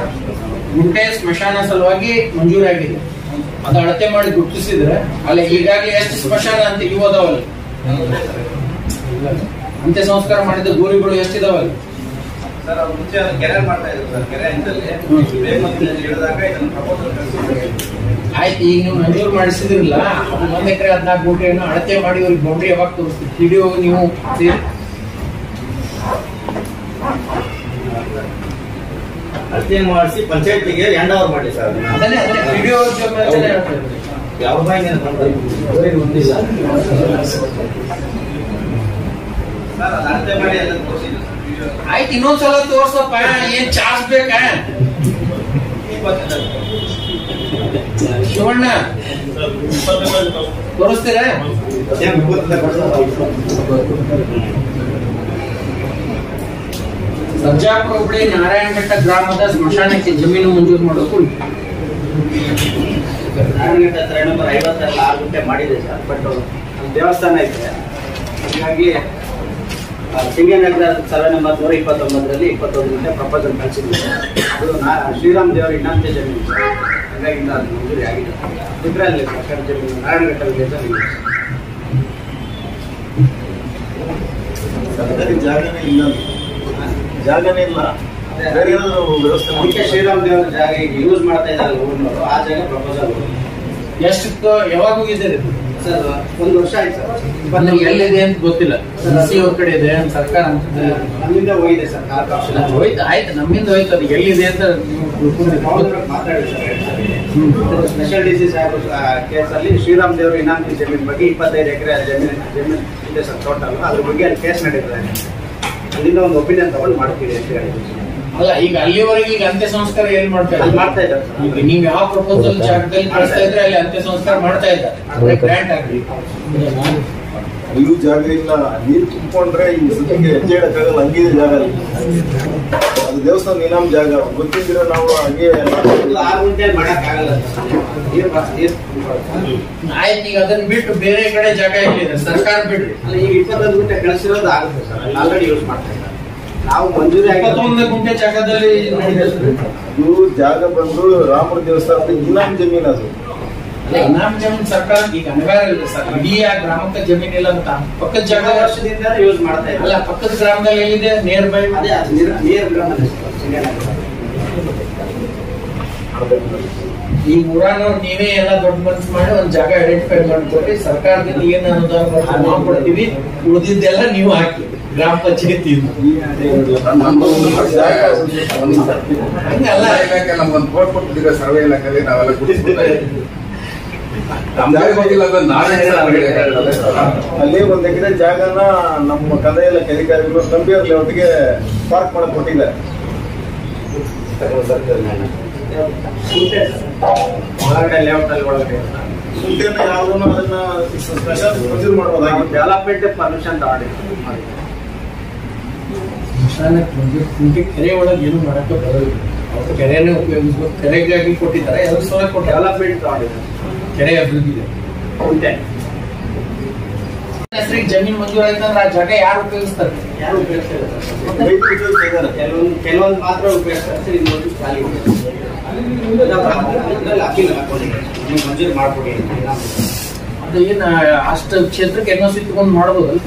ಗುಂಟೆ ಸ್ಮಶಾನ ಸಲುವಾಗಿ ಮಂಜೂರಾಗಿದೆ. ಅದು ಅಳತೆ ಮಾಡಿ ಗುರುತಿಸಿದ್ರೆ ಅಲ್ಲಿ ಈಗಾಗಲೇ ಎಷ್ಟು ಸ್ಮಶಾನ ಅಂತ ಇವು ಅದಾವಲ್ಲಿ, ಅಂತ್ಯ ಸಂಸ್ಕಾರ ಮಾಡಿದ ಗೋರಿಗಳು ಎಷ್ಟಿದಾವಲ್ಲಿ? ಸರ್ ಅವ್ರು ಮುಂಚೆ ಅದು ಕೆರೆ ಮಾಡ್ತಾ ಇದ್ರು ಸರ್. ಕೆರೆ ಹಂತದಲ್ಲಿ ಹೇಳಿದಾಗ ಇದನ್ನು ಪ್ರಪೋಸಲ್ ಕಳಿಸಿದ್ರು. ಆಯ್ತು, ಈಗ ನೀವು ಮಂಜೂರು ಮಾಡಿಸಿದ್ರಲ್ಲ, 1 ಎಕರೆ 14 ಗುಂಟೆಯನ್ನು ಅಳತೆ ಮಾಡಿ ಅವ್ರಿಗೆ ಬೌಂಡ್ರಿ ಯಾವಾಗ ತೋರಿಸ್ತೀವಿ? ವಿಡಿಯೋ ನೀವು ಅಳತೆ ಮಾಡಿಸಿ ಪಂಚಾಯತಿಗೆ ಹ್ಯಾಂಡ್ ಓವರ್ ಮಾಡಿ ಸರ್. ಅದನ್ನೇ ವಿಡಿಯೋ ಯಾವ ಬ್ಯಾಂಕ್ ಸರ್ ಅದು ಅಳತೆ ಮಾಡಿ ಎಲ್ಲ ತೋರಿಸಿದ್ರು. ಆಯ್ತು, ಇನ್ನೊಂದ್ಸಲ ತೋರ್ಸಪ್ಪ. ಏನ್ ಚಾರ್ಜ್ ಬೇಕಾ? ಶಿವಣ್ಣ ತೋರಿಸ್ತೀರಾ? ಸರ್ಜಾಪುರ ಹೋಬಳಿ ನಾರಾಯಣಘಟ್ಟ ಗ್ರಾಮದ ಸ್ಮಶಾನಕ್ಕೆ ಜಮೀನು ಮಂಜೂರು ಮಾಡೋಕು ನಾರಾಯಣಘಟ್ಟ ಸರ್ವೆ ನಂಬರ್ 50ರಲ್ಲಿ 6 ಗುಂಟೆ ಮಾಡಿದೆ ಸರ್. ಬಟ್ ದೇವಸ್ಥಾನ ಇದೆ, ಹಾಗಾಗಿ ಸಿಂಗನಗರ ಸರ್ವೆ ನಂಬರ್ 129ರಲ್ಲಿ 21 ಗುಂಟೆ ಪ್ರಪೋಸಲ್ ಕಳಿಸಿದ್ವಿ. ಅದು ಶ್ರೀರಾಮ್ ದೇವರ ಇನ್ನಂತೆ ಜಮೀನು ಸರ್. ಹಾಗಾಗಿ ಅದು ಮಂಜೂರಿ ಆಗಿದೆ. ಇದರಲ್ಲಿ ಸರ್ಕಾರಿ ಜಮೀನು ನಾರಾಯಣಘಟ್ಟದಲ್ಲಿ ಜಾಗನೇ ಇಲ್ಲ, ಜಾಗನೇ ಇಲ್ಲ. ಬೇರೆ ಏನಾದ್ರು ವ್ಯವಸ್ಥೆ ಅದಕ್ಕೆ ಶ್ರೀರಾಮ್ ದೇವರ ಜಾಗ ಈಗ ಯೂಸ್ ಮಾಡ್ತಾ ಇದ್ದಾರೆ ಊರಿನವರು. ಆ ಜಾಗ ಪ್ರಪೋಸಲ್ ಎಷ್ಟು ಯಾವಾಗ ಹೋಗಿದ್ದೀರಿ? ಸರ್ 1 ವರ್ಷ ಆಯ್ತು ಸರ್. ನನಗೆ ಎಲ್ಲಿದೆ ಅಂತ ಗೊತ್ತಿಲ್ಲ. ಸಿ ಅವ್ರ ಕಡೆ ಇದೆ, ಸರ್ಕಾರ ಅಂತ ನಮ್ಮಿಂದ ಹೋಗಿದೆ ಸರ್. ನಾಲ್ಕು ವರ್ಷ ಹೋಯ್ತು. ಆಯ್ತು, ನಮ್ಮಿಂದ ಹೋಯ್ತು. ಅದು ಎಲ್ಲಿದೆ ಅಂತ ನೀವು ಮಾತಾಡಿ ಸರ್. ಸ್ಪೆಷಲ್ ಡಿಸಿ ಸಾಹೇಬ್ ಕೇಸಲ್ಲಿ ಶ್ರೀರಾಮ್ ದೇವರು ಇನಾಮಿ ಜಮೀನ್ ಬಗ್ಗೆ 25 ಎಕರೆ ಜಮೀನು ಇದೆ ಸರ್ ಟೋಟಲ್. ಅದ್ರ ಬಗ್ಗೆ ಅಲ್ಲಿ ಕೇಸ್ ನಡೀತದೆ. ಅಲ್ಲಿಂದ ಒಂದು ಒಪಿನಿಯನ್ ತಗೊಂಡು ಮಾಡ್ತೀವಿ ಅಂತ ಹೇಳಿದ್ವಿ. ಅಲ್ಲ, ಈಗ ಅಲ್ಲಿವರೆಗೆ ಈಗ ಅಂತ್ಯ ಸಂಸ್ಕಾರ ಎಲ್ಲಿ ಮಾಡ್ತಾ ಅಲ್ಲಿ ಇದ್ದಾರೆ? ಮಾಡ್ತಾ ಇದ್ದಾರೆ ಸರ್. ಈಗ ನೀವು ಯಾವ ಪ್ರಪೋಸಲ್ ಜಾಗದಲ್ಲಿ ಕಳಿಸ್ತಾ ಇದ್ರೆ ಅಲ್ಲಿ ಅಂತ್ಯ ಸಂಸ್ಕಾರ ಮಾಡ್ತಾ ಇದ್ದಾರೆ. ಗ್ರ್ಯಾಂಟ್ ಆಗಿ ಅಲ್ಲೂ ಜಾಗ ಇಲ್ಲ. ನೀರು ತುಂಬಿಕೊಂಡ್ರೆ ಈ ಸದ್ಯಕ್ಕೆ ಹೆಜ್ಜೆ ಇಡಕ್ಕಾಗಲ್ಲ, ಹಂಗಿದೆ ಜಾಗ ಅಲ್ಲಿ. ಅದು ದೇವಸ್ಥಾನ ಇನಾಮ್ ಜಾಗ ಗೊತ್ತಿದ್ರೆ ನಾವು ಹಂಗೆ 6 ಗುಂಟೆಯಲ್ಲಿ ಮಾಡಕ್ ಆಗಲ್ಲ ಸರ್. ನೀರು ಆಯ್ತು, ಈಗ ಅದನ್ನ ಬಿಟ್ಟು ಬೇರೆ ಕಡೆ ಜಾಗ ಇಲ್ಲಿದೆ, ಸರ್ಕಾರ ಬಿಡ್ರಿ. ಅಲ್ಲ, ಈಗ 21 ಗುಂಟೆ ಕಳಿಸಿರೋದು ಆಗುತ್ತೆ ಸರ್. ಅಲ್ಲಿ ಆಲ್ರೆಡಿ ಯೂಸ್ ಮಾಡ್ತಾ ಇದ್ದಾರೆ. ನಾವು ಮಂಜೂರಿ 21 ಗುಂಟೆ ಜಾಗದಲ್ಲಿ ಇದು ಜಾಗ ಬಂದು ರಾಮರ ದೇವಸ್ಥಾನದ ಇನಾಮ್ ಜಮೀನು. ಅದು ಇನಾಮ್ ಜಮೀನ್ ಸರ್ಕಾರ ಈಗ ಅನಿವಾರ್ಯ ಇಲ್ಲ ಸರ್. ಇಡೀ ಆ ಗ್ರಾಮಕ್ಕೆ ಜಮೀನ್ ಇಲ್ಲ ಅಂತ ಪಕ್ಕದ ಜಾಗ ವರ್ಷದಿಂದ ಯೂಸ್ ಮಾಡ್ತಾ ಇದ್ದಾರೆ. ಅಲ್ಲ, ಪಕ್ಕದ ಗ್ರಾಮದಲ್ಲಿ ಎಲ್ಲಿದೆ? ನಿಯರ್ ಬೈ ಅದೇ ನೀರು ಗ್ರಾಮದಲ್ಲಿ ಈ ಊರಾನವ್ರು ನೀವೇ ಎಲ್ಲ ದೊಡ್ಡ ಮನಸ್ಸು ಮಾಡಿ ಒಂದ್ ಜಾಗ ಐಡೆಂಟಿಫೈ ಮಾಡ್ಕೊಡ್ರಿ. ಸರ್ಕಾರದಿಂದ ಏನ್ ಅನುದಾನ ಬರ್ತದೆ ನಾವು ಕೊಡ್ತೀವಿ, ಉಳಿದಿದ್ದೆಲ್ಲ ನೀವು ಹಾಕಿ ಗ್ರಾಮ ಪಂಚಾಯತಿ. ಹಂಗಲ್ಲ, ನಮ್ಗೊಂದು ಕೋಟ್ ಕೊಟ್ಟಿದ್ರೆ ಸರ್ವೆ ಇಲಾಖೆಯಲ್ಲಿ ನಾವೆಲ್ಲ ಗುಡಿಸ್ಬಿಡ್ತಾ ಇದ್ದೀವಿ. ನಮ್ಗೆ ಗೊತ್ತಿಲ್ಲ, ಅದು ನಾಳೆ ಅಲ್ಲಿ 1 ಎಕರೆ ಜಾಗನ ನಮ್ಮ ಕಂದಾಯ ಇಲಾಖೆ ಅಧಿಕಾರಿಗಳು ನಂಬಿಯವ್ರ ಲೇಔಟ್ಗೆ ಪಾರ್ಕ್ ಮಾಡಕ್ ಕೊಟ್ಟಿದ್ದಾರೆ. ಒಳಗಡೆ ಲೇಔಟ್ ಅಲ್ಲಿ ಒಳಗಡೆ ಮುಂದೆನ ಯಾವ್ದು ಅದನ್ನ ಸ್ಪೆಷಲ್ ಮಂಜೂರು ಮಾಡಬಹುದಾಗಿ ಡೆವಲಪ್ಮೆಂಟ್ ಪರ್ಮಿಷನ್ ತಗೊಂಡಿದ್ದೀವಿ. ಕೆರೆ ಒಳಗೆ ಏನು ಮಾಡಕ್ಕೆ ಬರೋದಿಲ್ಲ. ಅವ್ರು ಕೆರೆನೇ ಉಪಯೋಗಿಸ್ಬೇಕು, ಕೆರೆಗಾಗಿ ಕೊಟ್ಟಿದ್ದಾರೆ, ಅದ್ರ ಸಲ ಕೊಟ್ಟು ಡೆವಲಪ್ಮೆಂಟ್ ತಗೊಂಡಿದ್ದೀವಿ. ಕೆರೆ ಅಭಿವೃದ್ಧಿ ಇದೆ. ಹೆಸರಿಗೆ ಜಮೀನು ಮಂಜೂರು ಆಯ್ತಂದ್ರೆ ಆ ಜಾಗ ಯಾರು ಉಪಯೋಗಿಸ್ತಾರೆ? ಯಾರು ಉಪಯೋಗಿಸ್ತಾರೆ ಸರ್? ರೈತರು ಉಪಯೋಗಿಸ್ತಾ ಇದ್ದಾರೆ. ಕೆಲವೊಂದು ಮಾತ್ರ ಉಪಯೋಗಿಸ್ತಾರೆ ಸರ್. ಇದು ನೋಡಿ ಖಾಲಿ ಇದೆ. ಇದ್ರಲ್ಲಿ ಅಕ್ಕಿ ಹಾಕೊಂಡಿದ್ದೀವಿ. ನೀವು ಮಂಜೂರು ಮಾಡ್ಕೊಡಿ. ಅದು ಏನು ಅಷ್ಟು ಕ್ಷೇತ್ರಕ್ಕೆ NOC ತಗೊಂಡು ಮಾಡ್ಬೋದಲ್ಲ,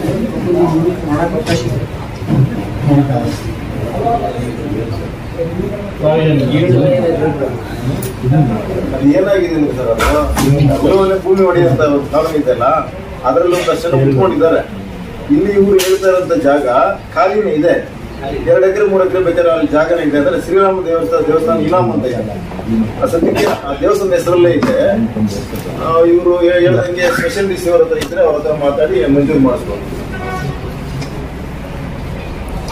ಮಾಡಕ್ಕೆ ಅವಕಾಶ ಇದೆ. ಅದು ಏನಾಗಿದೆ ಅಂದ್ರೆ ಸರ್, ಅದು ಕೆಲವೊಂದು ಭೂಮಿ ಹೊಡೆಯುವಂತ ಕಾನೂನು ಇದೆಯಲ್ಲ, ಅದರಲ್ಲಿ ಒಂದಷ್ಟು ಜನ ಕುತ್ಕೊಂಡಿದ್ದಾರೆ. ಇಲ್ಲಿ ಇವರು ಹೇಳ್ತಾ ಇರೋಂಥ ಜಾಗ ಖಾಲಿನೇ ಇದೆ. 2 ಎಕರೆ 3 ಎಕರೆ ಬೇಕಾದ್ರೆ ಅಲ್ಲಿ ಜಾಗನೇ ಇದೆ. ಅಂದ್ರೆ ಶ್ರೀರಾಮ ದೇವಸ್ಥಾನ ಇನಾಮ್ ಅಂತ ಇದೆ. ಆ ಸದ್ಯಕ್ಕೆ ಆ ದೇವಸ್ಥಾನದ ಹೆಸರಲ್ಲೇ ಇದೆ. ಇವರು ಹೇಳ್ದಂಗೆ ಸ್ಪೆಷಲ್ DC ಅವ್ರ ಹತ್ರ ಇದ್ರೆ ಅವ್ರ ಹತ್ರ ಮಾತಾಡಿ ಮಂಜೂರು ಮಾಡಿಸ್ಬೋದು.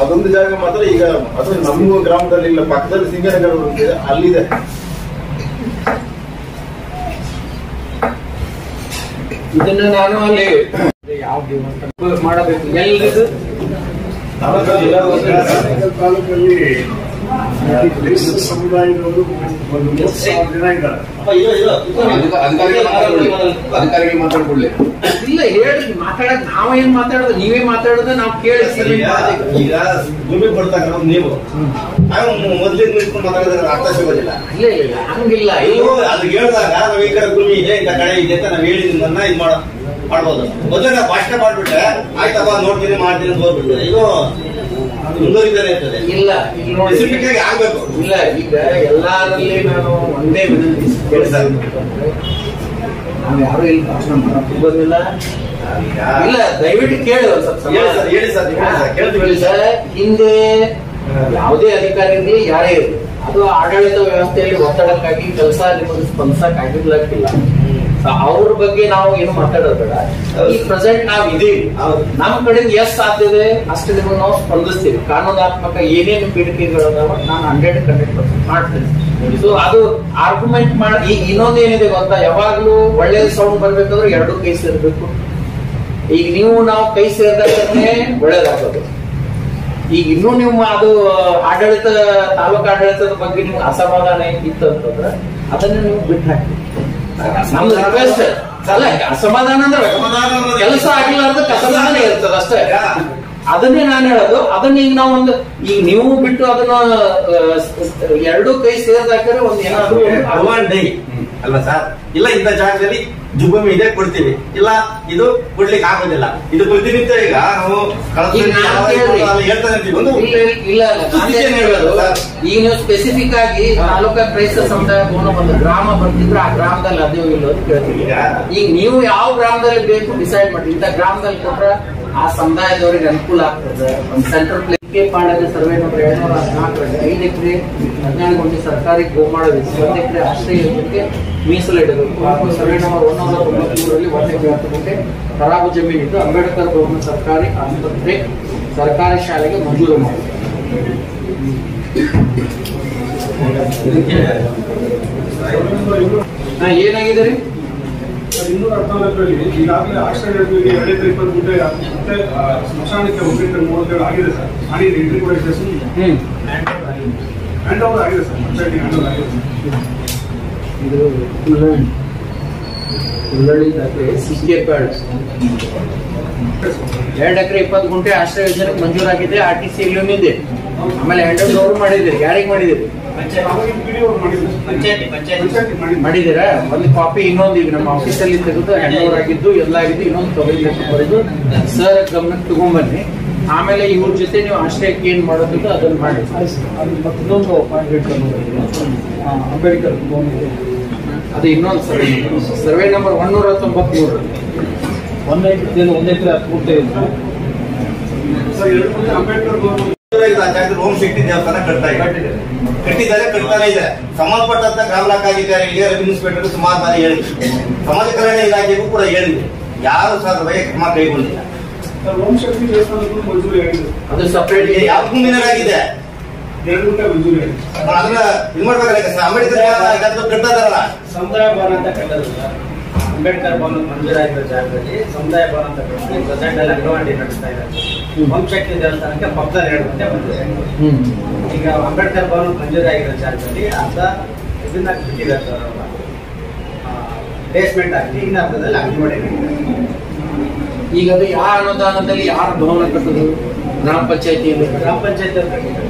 ಅದೊಂದು ಜಾಗ ಮಾತ್ರ ಈಗ ಅದು ನಮ್ಮ ಗ್ರಾಮದಲ್ಲಿ ಇಲ್ಲ, ಪಕ್ಕದಲ್ಲಿ ಸಿಂಗನಗರ ಇದೆ, ಅಲ್ಲಿದೆ. ಇದನ್ನ ನಾನು ಅಲ್ಲಿ ಯಾವ ಮಾಡಬೇಕು ಎಲ್ಲಿದು ತಾಲೂಕಲ್ಲಿ ಸಮುದಾಯದವರು ಒಂದು 30,000 ಜನ ಇದ್ದಾರೆ. ಅಧಿಕಾರಿಗಳು ಮಾತಾಡ್ಕೊಳ್ಳಿ. ಇಲ್ಲ ಹೇಳಿ ಮಾತಾಡಕ್ ನಾವೇನ್ ಮಾತಾಡೋದು, ನೀವೇ ಮಾತಾಡೋದು ನಾವು ಕೇಳಿ ಈಗ ಭೂಮಿ ಕೊಡ್ತಾರ ನೀವು ಮೊದ್ಲಿಂದ ನಿಂತ್ಕೊಂಡು ಮಾತಾಡಿದ್ರೆ ಅರ್ಥ ಸಿಗೋದಿಲ್ಲ. ಇಲ್ಲ ಇಲ್ಲ ಹಂಗಿಲ್ಲ. ಅದು ಹೇಳಿದಾಗ ನಾವ್ ಈ ಕಡೆ ಭೂಮಿ ಇದೆ ಇಂಥ ಕಡೆ ಇದೆ ಅಂತ ನಾವ್ ಹೇಳಿದ್ದನ್ನ ಇದು ಮಾಡ್ಬೋದು. ಮೊದಲೇ ನಾವು ಭಾಷಣ ಮಾಡ್ಬಿಟ್ರೆ ಆಯ್ತಪ್ಪ ನೋಡ್ತೀನಿ ಮಾಡ್ತೀನಿ ಅಂತ ಹೋಗ್ಬಿಡ್ತಾರೆ. ಇದು ಮುಂದುವರಿತಾನೆ ಇರ್ತದೆ. ಇಲ್ಲ ಈಗ ನೋಡಿ ಸ್ಪೆಸಿಫಿಕ್ ಆಗಿ ಆಗ್ಬೇಕು. ಇಲ್ಲ ಈಗ ಎಲ್ಲಾರಲ್ಲಿ ನಾನು ಒಂದೇ ವಿನಂತಿ ನಾವು ಯಾರು ಇಲ್ಲಿ ಭಾಷಣ ಮಾಡಕ್ಕೆ ಬಂದಿಲ್ಲ. ಇಲ್ಲ ದಯವಿಟ್ಟು ಕೇಳಿ ಒಂದ್ ಸ್ವಲ್ಪ ಹೇಳಿ ಸರ್ ಕೇಳ್ತೀವಿ ಸರ್. ಹಿಂದೆ ಯಾವುದೇ ಅಧಿಕಾರಿ ಇರಲಿ ಯಾರೇ ಇರಲಿ, ಅದು ಆಡಳಿತ ವ್ಯವಸ್ಥೆಯಲ್ಲಿ ಒತ್ತಡಕ್ಕಾಗಿ ಕೆಲಸ ನಿಮಗೆ ಸ್ಪಂದಿಸಕ್ ಆಗಿರ್ಲಿಕ್ಕಿಲ್ಲ. ಅವ್ರ ಬಗ್ಗೆ ನಾವು ಏನು ಮಾತಾಡೋದು ಬೇಡ. ಈ ಪ್ರೆಸೆಂಟ್ ನಾವ್ ಇದೀವಿ, ನಮ್ಮ ಕಡೆಯಿಂದ ಎಷ್ಟು ಸಾಧ್ಯ ಇದೆ ಅಷ್ಟು ನಿಮಗೆ ನಾವು ಸ್ಪಂದಿಸ್ತೀವಿ. ಕಾನೂನಾತ್ಮಕ ಏನೇನು ಪೀಠಿಕೆಗಳದಾವ ನಾನು 100% ಮಾಡ್ತೀನಿ. ಸೊ ಅದು ಆರ್ಗ್ಯುಮೆಂಟ್ ಮಾಡಿ. ಈಗ ಇನ್ನೊಂದೇನಿದೆ ಗೊತ್ತಾ, ಯಾವಾಗ್ಲೂ ಒಳ್ಳೆ ಸೌಂಡ್ ಬರ್ಬೇಕಂದ್ರೆ 2 ಕೈ ಸೇರ್ಬೇಕು. ಈಗ ನೀವು ನಾವು ಕೈ ಸೇರಿದಾಗನೇ ಒಳ್ಳೇದಾಗೋದು. ಈಗ ಇನ್ನೂ ನೀವು ಅದು ಆಡಳಿತ ತಾಲೂಕು ಆಡಳಿತದ ಬಗ್ಗೆ ನಿಮ್ಗೆ ಅಸಮಾಧಾನ ಇತ್ತು ಅಂತಂದ್ರೆ ಅದನ್ನ ನೀವು ಬಿಟ್ಟು ಹಾಕಿ. ನಮ್ದು ರಿಕ್ವೆಸ್ಟ್ ಅಲ್ಲ, ಅಸಮಾಧಾನ ಅಂದ್ರೆ ಕೆಲಸ ಆಗಿಲ್ಲಾರ್ದ ಅಸಮಾಧಾನ ಇರ್ತದ ಅಷ್ಟೇ. ಅದನ್ನೇ ನಾನು ಹೇಳೋದು. ಅದನ್ನ ಈಗ ನಾವು ಈಗ ನೀವು ಬಿಟ್ಟು ಅದನ್ನ 2 ಕೈ ಸೇರಿದಾಕರೆ ಒಂದು ಏನಾದ್ರು ಅಲ್ವಾ ಸರ್? ಇಲ್ಲ ಇಂಥ ಜಾಗದಲ್ಲಿ ಭೂಮಿ ಇದೆ ಕೊಡ್ತೀವಿ, ಇಲ್ಲ ಇದು ಕೊಡ್ಲಿಕ್ಕೆ ಆಗೋದಿಲ್ಲ. ಇದು ಪ್ರತಿನಿತ್ಯ ಈಗ ನಾವು ಹೇಳ್ತಾನೆ ಇರ್ತೀವಿ. ಒಂದು ಇಲ್ಲ ಈಗ ನೀವು ಸ್ಪೆಸಿಫಿಕ್ ಆಗಿ ತಾಲೂಕಾ ಕ್ರೈಸ್ತ ಸಮುದಾಯ ಭವನ ಒಂದು ಗ್ರಾಮ ಬರ್ತಿದ್ರೆ ಆ ಗ್ರಾಮದಲ್ಲಿ ಅದೇ ಇಲ್ಲ ಅಂತ ಕೇಳ್ತೀವಿ. ಈಗ ನೀವು ಯಾವ ಗ್ರಾಮದಲ್ಲಿ ಬೇಕು ಡಿಸೈಡ್ ಮಾಡಿ. ಇಂಥ ಗ್ರಾಮದಲ್ಲಿ ಕೊಟ್ರೆ ಆ ಸಮುದಾಯದವರಿಗೆ ಅನುಕೂಲ ಆಗ್ತದೆ. ಒಂದು ಸೆಂಟ್ರಲ್ ಪ್ಲೇಸ್ ಪಾಡದ ಸರ್ವೆ ನಂಬರ್ 714 5 ಎಕರೆ 14 ಗುಂಟೆ ಸರ್ಕಾರಿ ಗೋಮಾಳ 1 ಎಕರೆ ಆಶ್ರಯ ಯೋಜನೆಗೆ ಮೀಸಲಿಡಬೇಕು. ಹಾಗೂ ಸರ್ವೆ ನಂಬರ್ 193ರಲ್ಲಿ 1 ಎಕರೆ 10 ಗುಂಟೆ ಖರಾಬು ಜಮೀನಿದ್ದು ಅಂಬೇಡ್ಕರ್ ಭವನ ಸರ್ಕಾರಿ ಆಸ್ಪತ್ರೆ ಸರ್ಕಾರಿ ಶಾಲೆಗೆ ಮಂಜೂರು ಮಾಡಿ. ಏನಾಗಿದೆ ರೀ? 214ರಲ್ಲಿ ಈಗಾಗಲೇ ಆಶ್ರಯ 2 ಎಕರೆ 20 ಗುಂಟೆ ಮತ್ತೆ ಸ್ಮಶಾನಕ್ಕೆ 1 ಎಕರೆ 37 ಆಗಿದೆ ಸರ್. ಮಾಡಿ ಎಂಟ್ರಿ ಕೂಡ ಇದೆ ಸರ್. ಹ್ಯಾಂಡ್ ಓವರ್ ಆಗಿದೆ ಸರ್. ಪಂಚಾಯತಿ ಹ್ಯಾಂಡ್ ಓವರ್ ಆಗಿದೆ ಸರ್. ಇದು ಉಳ್ಳಳ್ಳಿ ದಾಖಲೆ ಸಿಕೆ ಪ್ಯಾಡ್ 2 ಎಕರೆ 20 ಗುಂಟೆ ಆಶ್ರಯ ಯೋಜನೆಗೆ ಮಂಜೂರಾಗಿದೆ. RTC ಇದೆ. ಆಮೇಲೆ ಹ್ಯಾಂಡ್ ಓವರ್ ಮಾಡಿದ್ದೀರಿ. ಯಾರಿಗೆ ಮಾಡಿದ್ದೀರಿ? ಮಾಡಿದ್ದೀರಾ? ಒಂದು ಕಾಪಿ ಇನ್ನೊಂದು ಈಗ ನಮ್ಮ ಆಫೀಸಲ್ಲಿ ತೆಗೆದು ಹ್ಯಾಂಡ್ ಓವರ್ ಆಗಿದ್ದು ಎಲ್ಲ ಆಗಿದ್ದು ಇನ್ನೊಂದು ಬರೆದು ಸರ್ ಗಮನಕ್ಕೆ ತಗೊಂಡ್ಬನ್ನಿ. ಆಮೇಲೆ ಇವ್ರ ಜೊತೆ ನೀವು ಆಶ್ರಯಕ್ಕೆ ಏನ್ ಮಾಡೋದಿಲ್ಲ ಅದನ್ನ ಮಾಡಿ. ಮತ್ತೊಂದು ಅಂಬೇಡ್ಕರ್ ಅದು ಇನ್ನೊಂದು ಸರ್ವೆ ನಂಬರ್ 193 1 ಎಕರೆ ಪೂರ್ತಿ ಹೋಮ್ ಶಕ್ತಿ ದೇವಸ್ಥಾನ ಕಟ್ಟಿದ್ದಾರೆ ಕಟ್ತಾನೆ ಇದೆ. ಸಂಬಂಧಪಟ್ಟಂತ ಗ್ರಾಮ ಲೆಕ್ಕಾಧಿಕಾರಿಗಳಿಗೆ ರೆವಿನ್ಯೂ ಇನ್ಸ್ಪೆಕ್ಟರ್ ಸುಮಾರು ಬಾರಿ ಹೇಳಿದ್ವಿ. ಸಮಾಜ ಕಲ್ಯಾಣ ಇಲಾಖೆಗೂ ಕೂಡ ಹೇಳಿದ್ವಿ. ಯಾರು ಸಹ ಬಗ್ಗೆ ಕ್ರಮ ಕೈಗೊಂಡಿಲ್ಲ. ಹೋಮ್ ಶಕ್ತಿ ದೇವಸ್ಥಾನಕ್ಕೂ ಮಂಜೂರಿ ಆಗಿದೆ. ಅದು ಸಪರೇಟ್ ಯಾವ ಭೂಮಿನಲ್ಲಾಗಿದೆ 2 ಗುಂಟೆ ಮಂಜೂರಿ ಆಗಿದೆ. ಅದನ್ನ ಇದು ಮಾಡ್ಬೇಕಾದ್ರೆ ಅಂಬೇಡ್ಕರ್ ಕಟ್ತಾ ಇದಾರಲ್ಲ ಸಮುದಾಯ ಭವನ ಅಂತ ಕಟ್ಟೋದಿಲ್ಲ. ಅಂಬೇಡ್ಕರ್ ಭವನ ಮಂಜೂರಾಗಿರೋ ಜಾಗದಲ್ಲಿ ಸಮುದಾಯ ಭವನ ಅಂತ ಕಟ್ಟಿ ಪ್ರೆಸೆಂಟ್ ಅಲ್ಲಿ ಅಂಗನವಾಡಿ ನಡೆಸ್ತಾ ಇದ್ದಾರೆ. ವಂಶಕ್ತಿ ದೇವಸ್ಥಾನಕ್ಕೆ ಪಕ್ಕದಲ್ಲಿ 2 ಗಂಟೆ ಮಂಜೂರಾಗಿದೆ. ಈಗ ಅಂಬೇಡ್ಕರ್ ಭವನ ಮಂಜೂರಾಗಿರೋ ಜಾಗದಲ್ಲಿ ಅರ್ಧ ಇದನ್ನ ಕಟ್ಟಿದ್ದಾರೆ ಸರ್, ಬೇಸ್ಮೆಂಟ್ ಆಗಿ ಇನ್ನ ಅರ್ಧದಲ್ಲಿ ಅಂಗನವಾಡಿ. ಈಗ ಅದು ಯಾವ ಅನುದಾನದಲ್ಲಿ ಯಾರ ಭವನ ಕಟ್ಟೋದು? ಗ್ರಾಮ ಪಂಚಾಯತಿಯಲ್ಲಿ. ಗ್ರಾಮ ಪಂಚಾಯತ್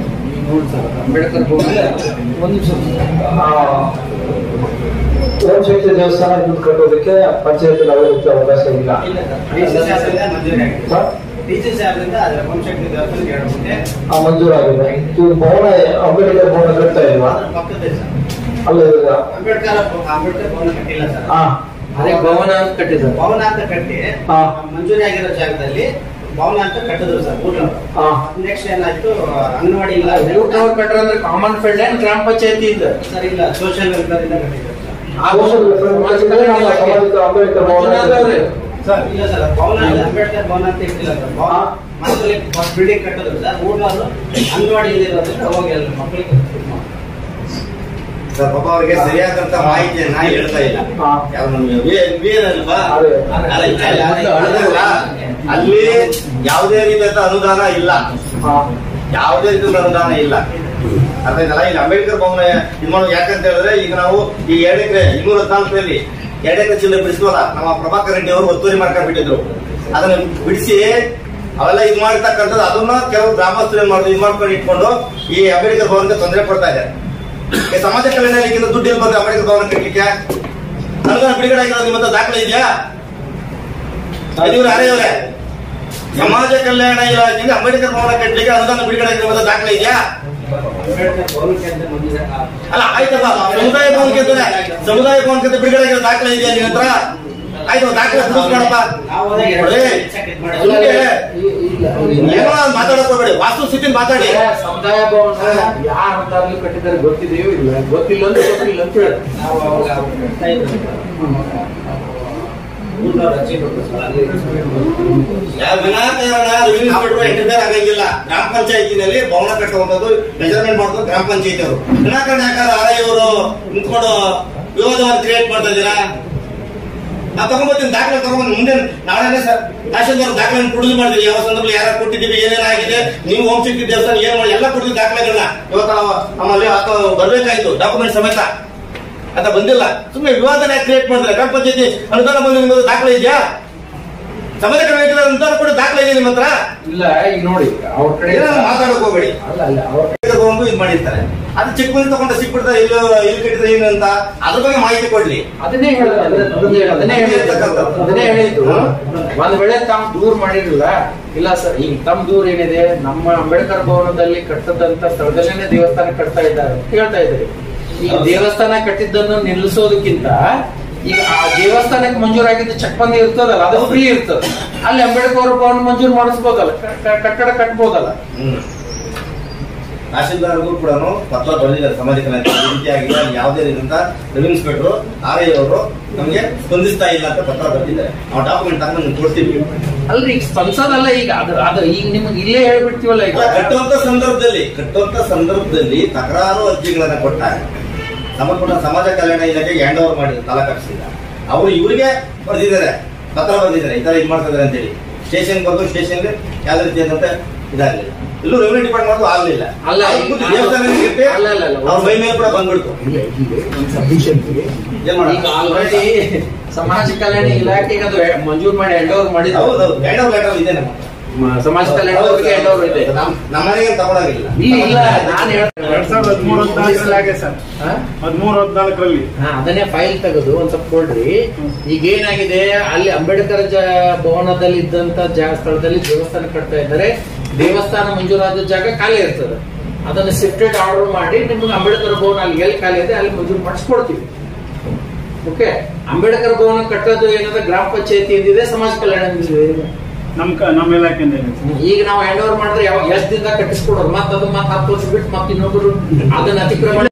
ನೋಡಿ ಸರ್, ಅಂಬೇಡ್ಕರ್ ಭವನ ಒಂದು ನಿಮಿಷ. ವಂಶಕ್ತಿ ದೇವಸ್ಥಾನ ದುಡ್ಡು ಕಟ್ಟೋದಕ್ಕೆ ಪಂಚಾಯತ್ ಅವಕಾಶ ಇಲ್ಲ. ಡಿಸಿಸಿ ಆದ್ರಿಂದ ಅದರ ವಂಶಕ್ತಿ ದೇವಸ್ಥಾನಕ್ಕೆ 2 ಗಂಟೆ ಮಂಜೂರಾಗಿದೆ. ಇದು ಭವನ ಅಂಬೇಡ್ಕರ್ ಭವನ ಕಟ್ತಾ ಇಲ್ವಾ? ಪಕ್ಕದ ಅಲ್ಲ, ಅಂಬೇಡ್ಕರ್ ಭವನ ಕಟ್ಟಿಲ್ಲ ಸರ್. ಅದೇ ಭವನ ಅಂತ ಕಟ್ಟಿದ್ದಾರೆ. ಭವನ ಅಂತ ಕಟ್ಟಿ ಮಂಜೂರಿ ಆಗಿರೋ ಜಾಗದಲ್ಲಿ ಭವನ ಅಂತ ಕಟ್ಟಿದ್ರು ಸರ್ ಊಟನವರು. ನೆಕ್ಸ್ಟ್ ಏನಾಯ್ತು, ಅಂಗನವಾಡಿ ಇಲ್ಲ. ಊಟನವ್ರು ಕಟ್ಟರ ಅಂದ್ರೆ ಕಾಮನ್ ಫೀಲ್ಡ್ ಏನ್ ಗ್ರಾಮ ಪಂಚಾಯತಿ ಇಂದ ಸರ್ ಇಲ್ಲ, ಸೋಷಿಯಲ್ ವೆಲ್ಫೇರ್ ಇಂದ ಕಟ್ಟಿದ್ರು ಅಂಬೇಡ್ಕರ್ ಭವನ ಸರ್. ಇಲ್ಲ ಸರ್, ಭವನ ಅಂಬೇಡ್ಕರ್ ಭವನ ಅಂತ ಇಟ್ಟಿಲ್ಲ ಸರ್. ಮಕ್ಕಳಿಗೆ ಬಿಲ್ಡಿಂಗ್ ಕಟ್ಟಿದ್ರು ಸರ್. ಊಟನವರು ಅಂಗನವಾಡಿ ಇಲ್ಲಿರೋದ್ರಿಂದ ಹೋಗಿ ಅಲ್ಲಿ ಮಕ್ಕಳಿಗೆ ಸರ್ ಪಾಪ ಅವ್ರಿಗೆ ಸರಿಯಾದಂತ ಮಾಹಿತಿಯನ್ನ ಹೇಳ್ತಾ ಇಲ್ಲ. ಅಲ್ಲಿ ಯಾವುದೇ ರೀತಿಯಾದ ಅನುದಾನ ಇಲ್ಲ, ಯಾವುದೇ ರೀತಿಯ ಅನುದಾನ ಇಲ್ಲ. ಅರ್ಥ ಆಯ್ತಲ್ಲ? ಇಲ್ಲಿ ಅಂಬೇಡ್ಕರ್ ಭವನ ಇದು ಮಾಡೋದು ಯಾಕಂತ ಹೇಳಿದ್ರೆ, ಈಗ ನಾವು ಈ 2 ಎಕರೆ 214ರಲ್ಲಿ 2 ಎಕರೆ ಚಿಲ್ಲರೆ ಬಿಡಿಸುವಲ್ಲ, ನಮ್ಮ ಪ್ರಭಾಕರ್ ರೆಡ್ಡಿ ಅವರು ಒತ್ತುವರಿ ಮಾಡ್ಕೊಂಡ್ಬಿಟ್ಟಿದ್ರು. ಅದನ್ನ ಬಿಡಿಸಿ ಅವೆಲ್ಲ ಇದು ಮಾಡಿರ್ತಕ್ಕಂಥದ್ದು, ಅದನ್ನ ಕೆಲವು ಗ್ರಾಮಸ್ಥರು ಮಾಡೋದು ಇದು ಮಾಡ್ಕೊಂಡು ಇಟ್ಕೊಂಡು ಈ ಅಂಬೇಡ್ಕರ್ ಭವನಕ್ಕೆ ತೊಂದರೆ ಕೊಡ್ತಾ ಇದ್ದಾರೆ. ಸಮಾಜ ಕಲ್ಯಾಣ ಇಲಾಖೆಯಿಂದ ದುಡ್ಡು ಎಲ್ಲಿ ಬಂದ್ರೆ ಅಂಬೇಡ್ಕರ್ ಭವನ ಕಟ್ಟಲಿಕ್ಕೆ? ಅನುದಾನ ಬಿಡುಗಡೆ ಆಗಿರೋದು ನಿಮ್ಮ ದಾಖಲೆ ಇದೆಯಾ? ಯಾರೇ ಸಮಾಜ ಕಲ್ಯಾಣ ಇಲಾಖೆಯಿಂದ ಅಂಬೇಡ್ಕರ್ ಭವನ ಕಟ್ಟಲಿಕ್ಕೆ ಅನುದಾನ ಬಿಡುಗಡೆ ಆಗಿರೋ ದಾಖಲೆ ಇದೆಯಾ? ಅಲ್ಲ ಆಯ್ತಪ್ಪ, ಸಮುದಾಯ ಭವನಕ್ಕೆ ಬಿಡುಗಡೆ ಆಗಿರೋ ದಾಖಲೆ ಇದೆಯಾ ನಿಮ್ಮ ಹತ್ರ? ಆಯ್ತು, ದಾಖಲೆ ಮಾಡಪ್ಪ. ಏನೋ ಮಾತಾಡಕ್ ಹೋಗ್ಬೇಡಿ, ವಾಸ್ತು ಸ್ಥಿತಿ ಮಾತಾಡಿ. ಸಮುದಾಯ ಭವನ ಯಾರು ಅಂತ ಕಟ್ಟಿದ್ದಾರೆ ಗೊತ್ತಿದೆಯೋ ಇಲ್ಲ, ಗೊತ್ತಿಲ್ಲ ಅಂತ ಗೊತ್ತಿಲ್ಲ ಅಂತ ಹೇಳಿ ಆಗಂಗಿಲ್ಲ. ಗ್ರಾಮ ಪಂಚಾಯತಿನಲ್ಲಿ ಭವನ ಕಟ್ಟುವಂಥದ್ದು ಮೆಜರ್ಮೆಂಟ್ ಮಾಡೋದು ಗ್ರಾಮ ಪಂಚಾಯತಿ ಅವರು. ವಿನಾಕಾರಣ ಯಾಕಂದ್ರೆ ಆರ್ ಐ ಅವರು ನಿಂತ್ಕೊಂಡು ವಿವಾದವನ್ನು ಕ್ರಿಯೇಟ್ ಮಾಡ್ತಾ ಇದ್ದೀರಾ? ನಾವು ತಗೊಂಡ್ಬರ್ತೀನಿ, ದಾಖಲೆ ತಗೊಂಡ್ ಮುಂದೆ ನಾಳೆ ಸರ್ ತಹಶೀಲ್ದಾರ್ ದಾಖಲೆ ಪ್ರೊಡ್ಯೂಸ್ ಮಾಡಿದ್ರಿ. ಯಾವ ಸಂದರ್ಭದಲ್ಲಿ ಯಾರು ಕೊಟ್ಟಿದ್ದೀವಿ, ಏನೇನಾಗಿದೆ, ನೀವು ವಂಶಕ್ತಿ ದೇವಸ್ಥಾನ ಏನ್ ಮಾಡಿ ಎಲ್ಲ ಕೊಟ್ಟಿದ್ದ ದಾಖಲೆಗಳನ್ನ ಇವತ್ತು ನಮ್ಮಲ್ಲಿ ಬರ್ಬೇಕಾಯ್ತು ಡಾಕ್ಯುಮೆಂಟ್ ಸಮೇತ. ಅಂತ ಬಂದಿಲ್ಲ. ಸುಮ್ಮನೆ ವಿವಾದನ ಕ್ರಿಯೇಟ್ ಮಾಡಿದ್ರೆ ಗ್ರಾಮ ಪಂಚಾಯತಿ ಅನುದಾನ ಬಂದು ನಿಮ್ಮದು ದಾಖಲೆ ಇದೆಯಾ? ಸಮಾಜ ಕಲ್ಯಾಣ ಅನುದಾನ ಕೊಟ್ಟು ದಾಖಲೆ ಇದೆ ನಿಮ್ಮ ಹತ್ರ? ಇಲ್ಲ. ಈಗ ನೋಡಿ, ಅವ್ರ ಕಡೆ ಮಾತಾಡಕ್ ಹೋಗ್ಬೇಡಿ. ತಗೊಂಡು ಇದು ಮಾಡಿರ್ತಾರೆ, ಅದು ಚಿಕ್ಕ ಮಂದಿ ತಗೊಂಡು ಸಿಕ್ಬಿಡ್ತಾರೆ. ಇಲ್ಲಿ ಕಟ್ಟಿದ್ರೆ ಏನು ಅಂತ ಅದ್ರ ಬಗ್ಗೆ ಮಾಹಿತಿ ಕೊಡ್ಲಿ. ಅದನ್ನೇ ಹೇಳಿದ್ದು. ಒಂದ್ ವೇಳೆ ತಾವು ದೂರ ಮಾಡಿರಲಿಲ್ಲ, ಇಲ್ಲ ಸರ್ ಈಗ ತಮ್ಮ ದೂರ ಏನಿದೆ, ನಮ್ಮ ಅಂಬೇಡ್ಕರ್ ಭವನದಲ್ಲಿ ಕಟ್ಟದಂತ ಸ್ಥಳದಲ್ಲೇನೆ ದೇವಸ್ಥಾನ ಕಟ್ತಾ ಇದ್ದಾರೆ ಹೇಳ್ತಾ ಇದ್ದಾರೆ. ಈಗ ದೇವಸ್ಥಾನ ಕಟ್ಟಿದ್ದನ್ನು ನಿಲ್ಲಿಸೋದಕ್ಕಿಂತ ಈಗ ಆ ದೇವಸ್ಥಾನಕ್ಕೆ ಮಂಜೂರಾಗಿದ್ದ ಚಕ್ಬಂದಿ ಇರ್ತದಲ್ಲ, ಅದು ಫ್ರೀ ಇರ್ತದೆ. ಅಲ್ಲಿ ಅಂಬೇಡ್ಕರ್ ಭವನ ಮಂಜೂರು ಮಾಡಿಸ್ಬೋದಲ್ಲ, ಕಟ್ಟಡ ಕಟ್ಬೋದಲ್ಲ. ತಹಶೀಲ್ದಾರ್ಗೂ ಕೂಡ ಪತ್ರ ಬರೆದಿದ್ದಾರೆ ಸಮಾಜ ಕಲ್ಯಾಣ ರೀತಿಯಾಗಿ ಯಾವುದೇ ರೀತಿಯಿಂದ ರೆವಿನ್ಯೂ ಇನ್ಸ್ಪೆಕ್ಟರ್ ಆರ್ ಐ ಅವರು ನಮಗೆ ಸ್ಪಂದಿಸ್ತಾ ಇಲ್ಲ ಅಂತ ಪತ್ರ ಬರೆದಿದ್ದಾರೆ. ನಾವು ಡಾಕ್ಯುಮೆಂಟ್ ಅನ್ನು ಕೊಡ್ತೀವಿ. ಅಲ್ರಿ ಈಗ ಸ್ಪಂದಿಸೋದಲ್ಲ, ಈಗ ಅದು ಈಗ ನಿಮ್ಗೆ ಇಲ್ಲೇ ಹೇಳ್ಬಿಡ್ತೀವಲ್ಲ. ಈಗ ಕಟ್ಟುವಂತ ಸಂದರ್ಭದಲ್ಲಿ ತಕರಾರು ಅರ್ಜಿಗಳನ್ನ ಕೊಟ್ಟಾಗ ಸಂಬಂಧಪಟ್ಟ ಸಮಾಜ ಕಲ್ಯಾಣ ಇಲಾಖೆಗೆ ಹ್ಯಾಂಡ್ ಓವರ್ ಮಾಡಿ ತಾಲೂಕು ಆಫೀಸಿಂದ ಅವರು ಇವರಿಗೆ ಬರೆದಿದ್ದಾರೆ, ಪತ್ರ ಬರೆದಿದ್ದಾರೆ, ಈ ತರ ಇದು ಮಾಡ್ತಾ ಇದ್ದಾರೆ ಅಂತೇಳಿ. ಸ್ಟೇಷನ್ ಬಂದು ಸ್ಟೇಷನ್ಗೆ ಯಾವುದೇ ರೀತಿಯಾದಂತ ಇದಾಗಲಿಲ್ಲ. ಇಲ್ಲೂ ರೆವಿನ್ಯೂ ಡಿಪಾರ್ಟ್ಮೆಂಟ್ ಆಗಲಿಲ್ಲ. ಅವ್ರ ಮೈ ಮೇಲೆ ಕೂಡ ಬಂದ್ಬಿಡ್ತು. ಆಲ್ರೆಡಿ ಸಮಾಜ ಕಲ್ಯಾಣ ಇಲಾಖೆಗೆ ಅದು ಮಂಜೂರು ಮಾಡಿ ಹ್ಯಾಂಡ್ ಓವರ್ ಮಾಡಿದ್ರು. ಹೌದು, ಹ್ಯಾಂಡ್ ಓವರ್ ಲೆಟರ್ ಇದೆ ನಮ್ಮ ಸಮಾಜ ಕಲ್ಯಾಣ ಹ್ಯಾಂಡ್ ಓವರ್ ಇದೆ. ನಮ್ಮನೆಗೆ ತಗೊಳಾಗಿಲ್ಲ. ಇಲ್ಲ, ನಾನು 13-14ರಲ್ಲಿ ಅದನ್ನೇ ಫೈಲ್ ತೆಗೆದು ಒಂದ್ ಸ್ವಲ್ಪ ಕೊಡ್ರಿ. ಈಗ ಏನಾಗಿದೆ, ಅಲ್ಲಿ ಅಂಬೇಡ್ಕರ್ ಭವನದಲ್ಲಿ ಇದ್ದಂತ ಸ್ಥಳದಲ್ಲಿ ದೇವಸ್ಥಾನ ಕಟ್ತಾ ಇದ್ದಾರೆ. ದೇವಸ್ಥಾನ ಮಂಜೂರಾದ ಜಾಗ ಖಾಲಿ ಇರ್ತದೆ, ಅದನ್ನ ಶಿಫ್ಟೆಡ್ ಆರ್ಡರ್ ಮಾಡಿ ನಿಮ್ಗೆ ಅಂಬೇಡ್ಕರ್ ಭವನ ಅಲ್ಲಿ ಎಲ್ಲಿ ಖಾಲಿ ಇದೆ ಅಲ್ಲಿ ಮಂಜೂರು ಮಾಡಿಸ್ಕೊಡ್ತೀವಿ. ಓಕೆ, ಅಂಬೇಡ್ಕರ್ ಭವನ ಕಟ್ಟೋದು ಏನಾದ್ರೆ ಗ್ರಾಮ ಪಂಚಾಯತಿ ಇದೆ, ಸಮಾಜ ಕಲ್ಯಾಣ ನಮ್ಮ ಇಲಾಖೆಯಿಂದ. ಈಗ ನಾವು ಹ್ಯಾಂಡ್ ಓವರ್ ಮಾಡಿದ್ರೆ ಯಾವ ಎಷ್ಟು ದಿನದ ಕಟ್ಟಿಸ್ಕೊಡೋದು, ಮತ್ತೆ ಅದು ಮತ್ತೆ 10 ವರ್ಷ ಬಿಟ್ಟು ಮತ್ತೆ ಇನ್ನೊಬ್ರು ಅದನ್ನ ಅತಿಕ್ರಮಣ.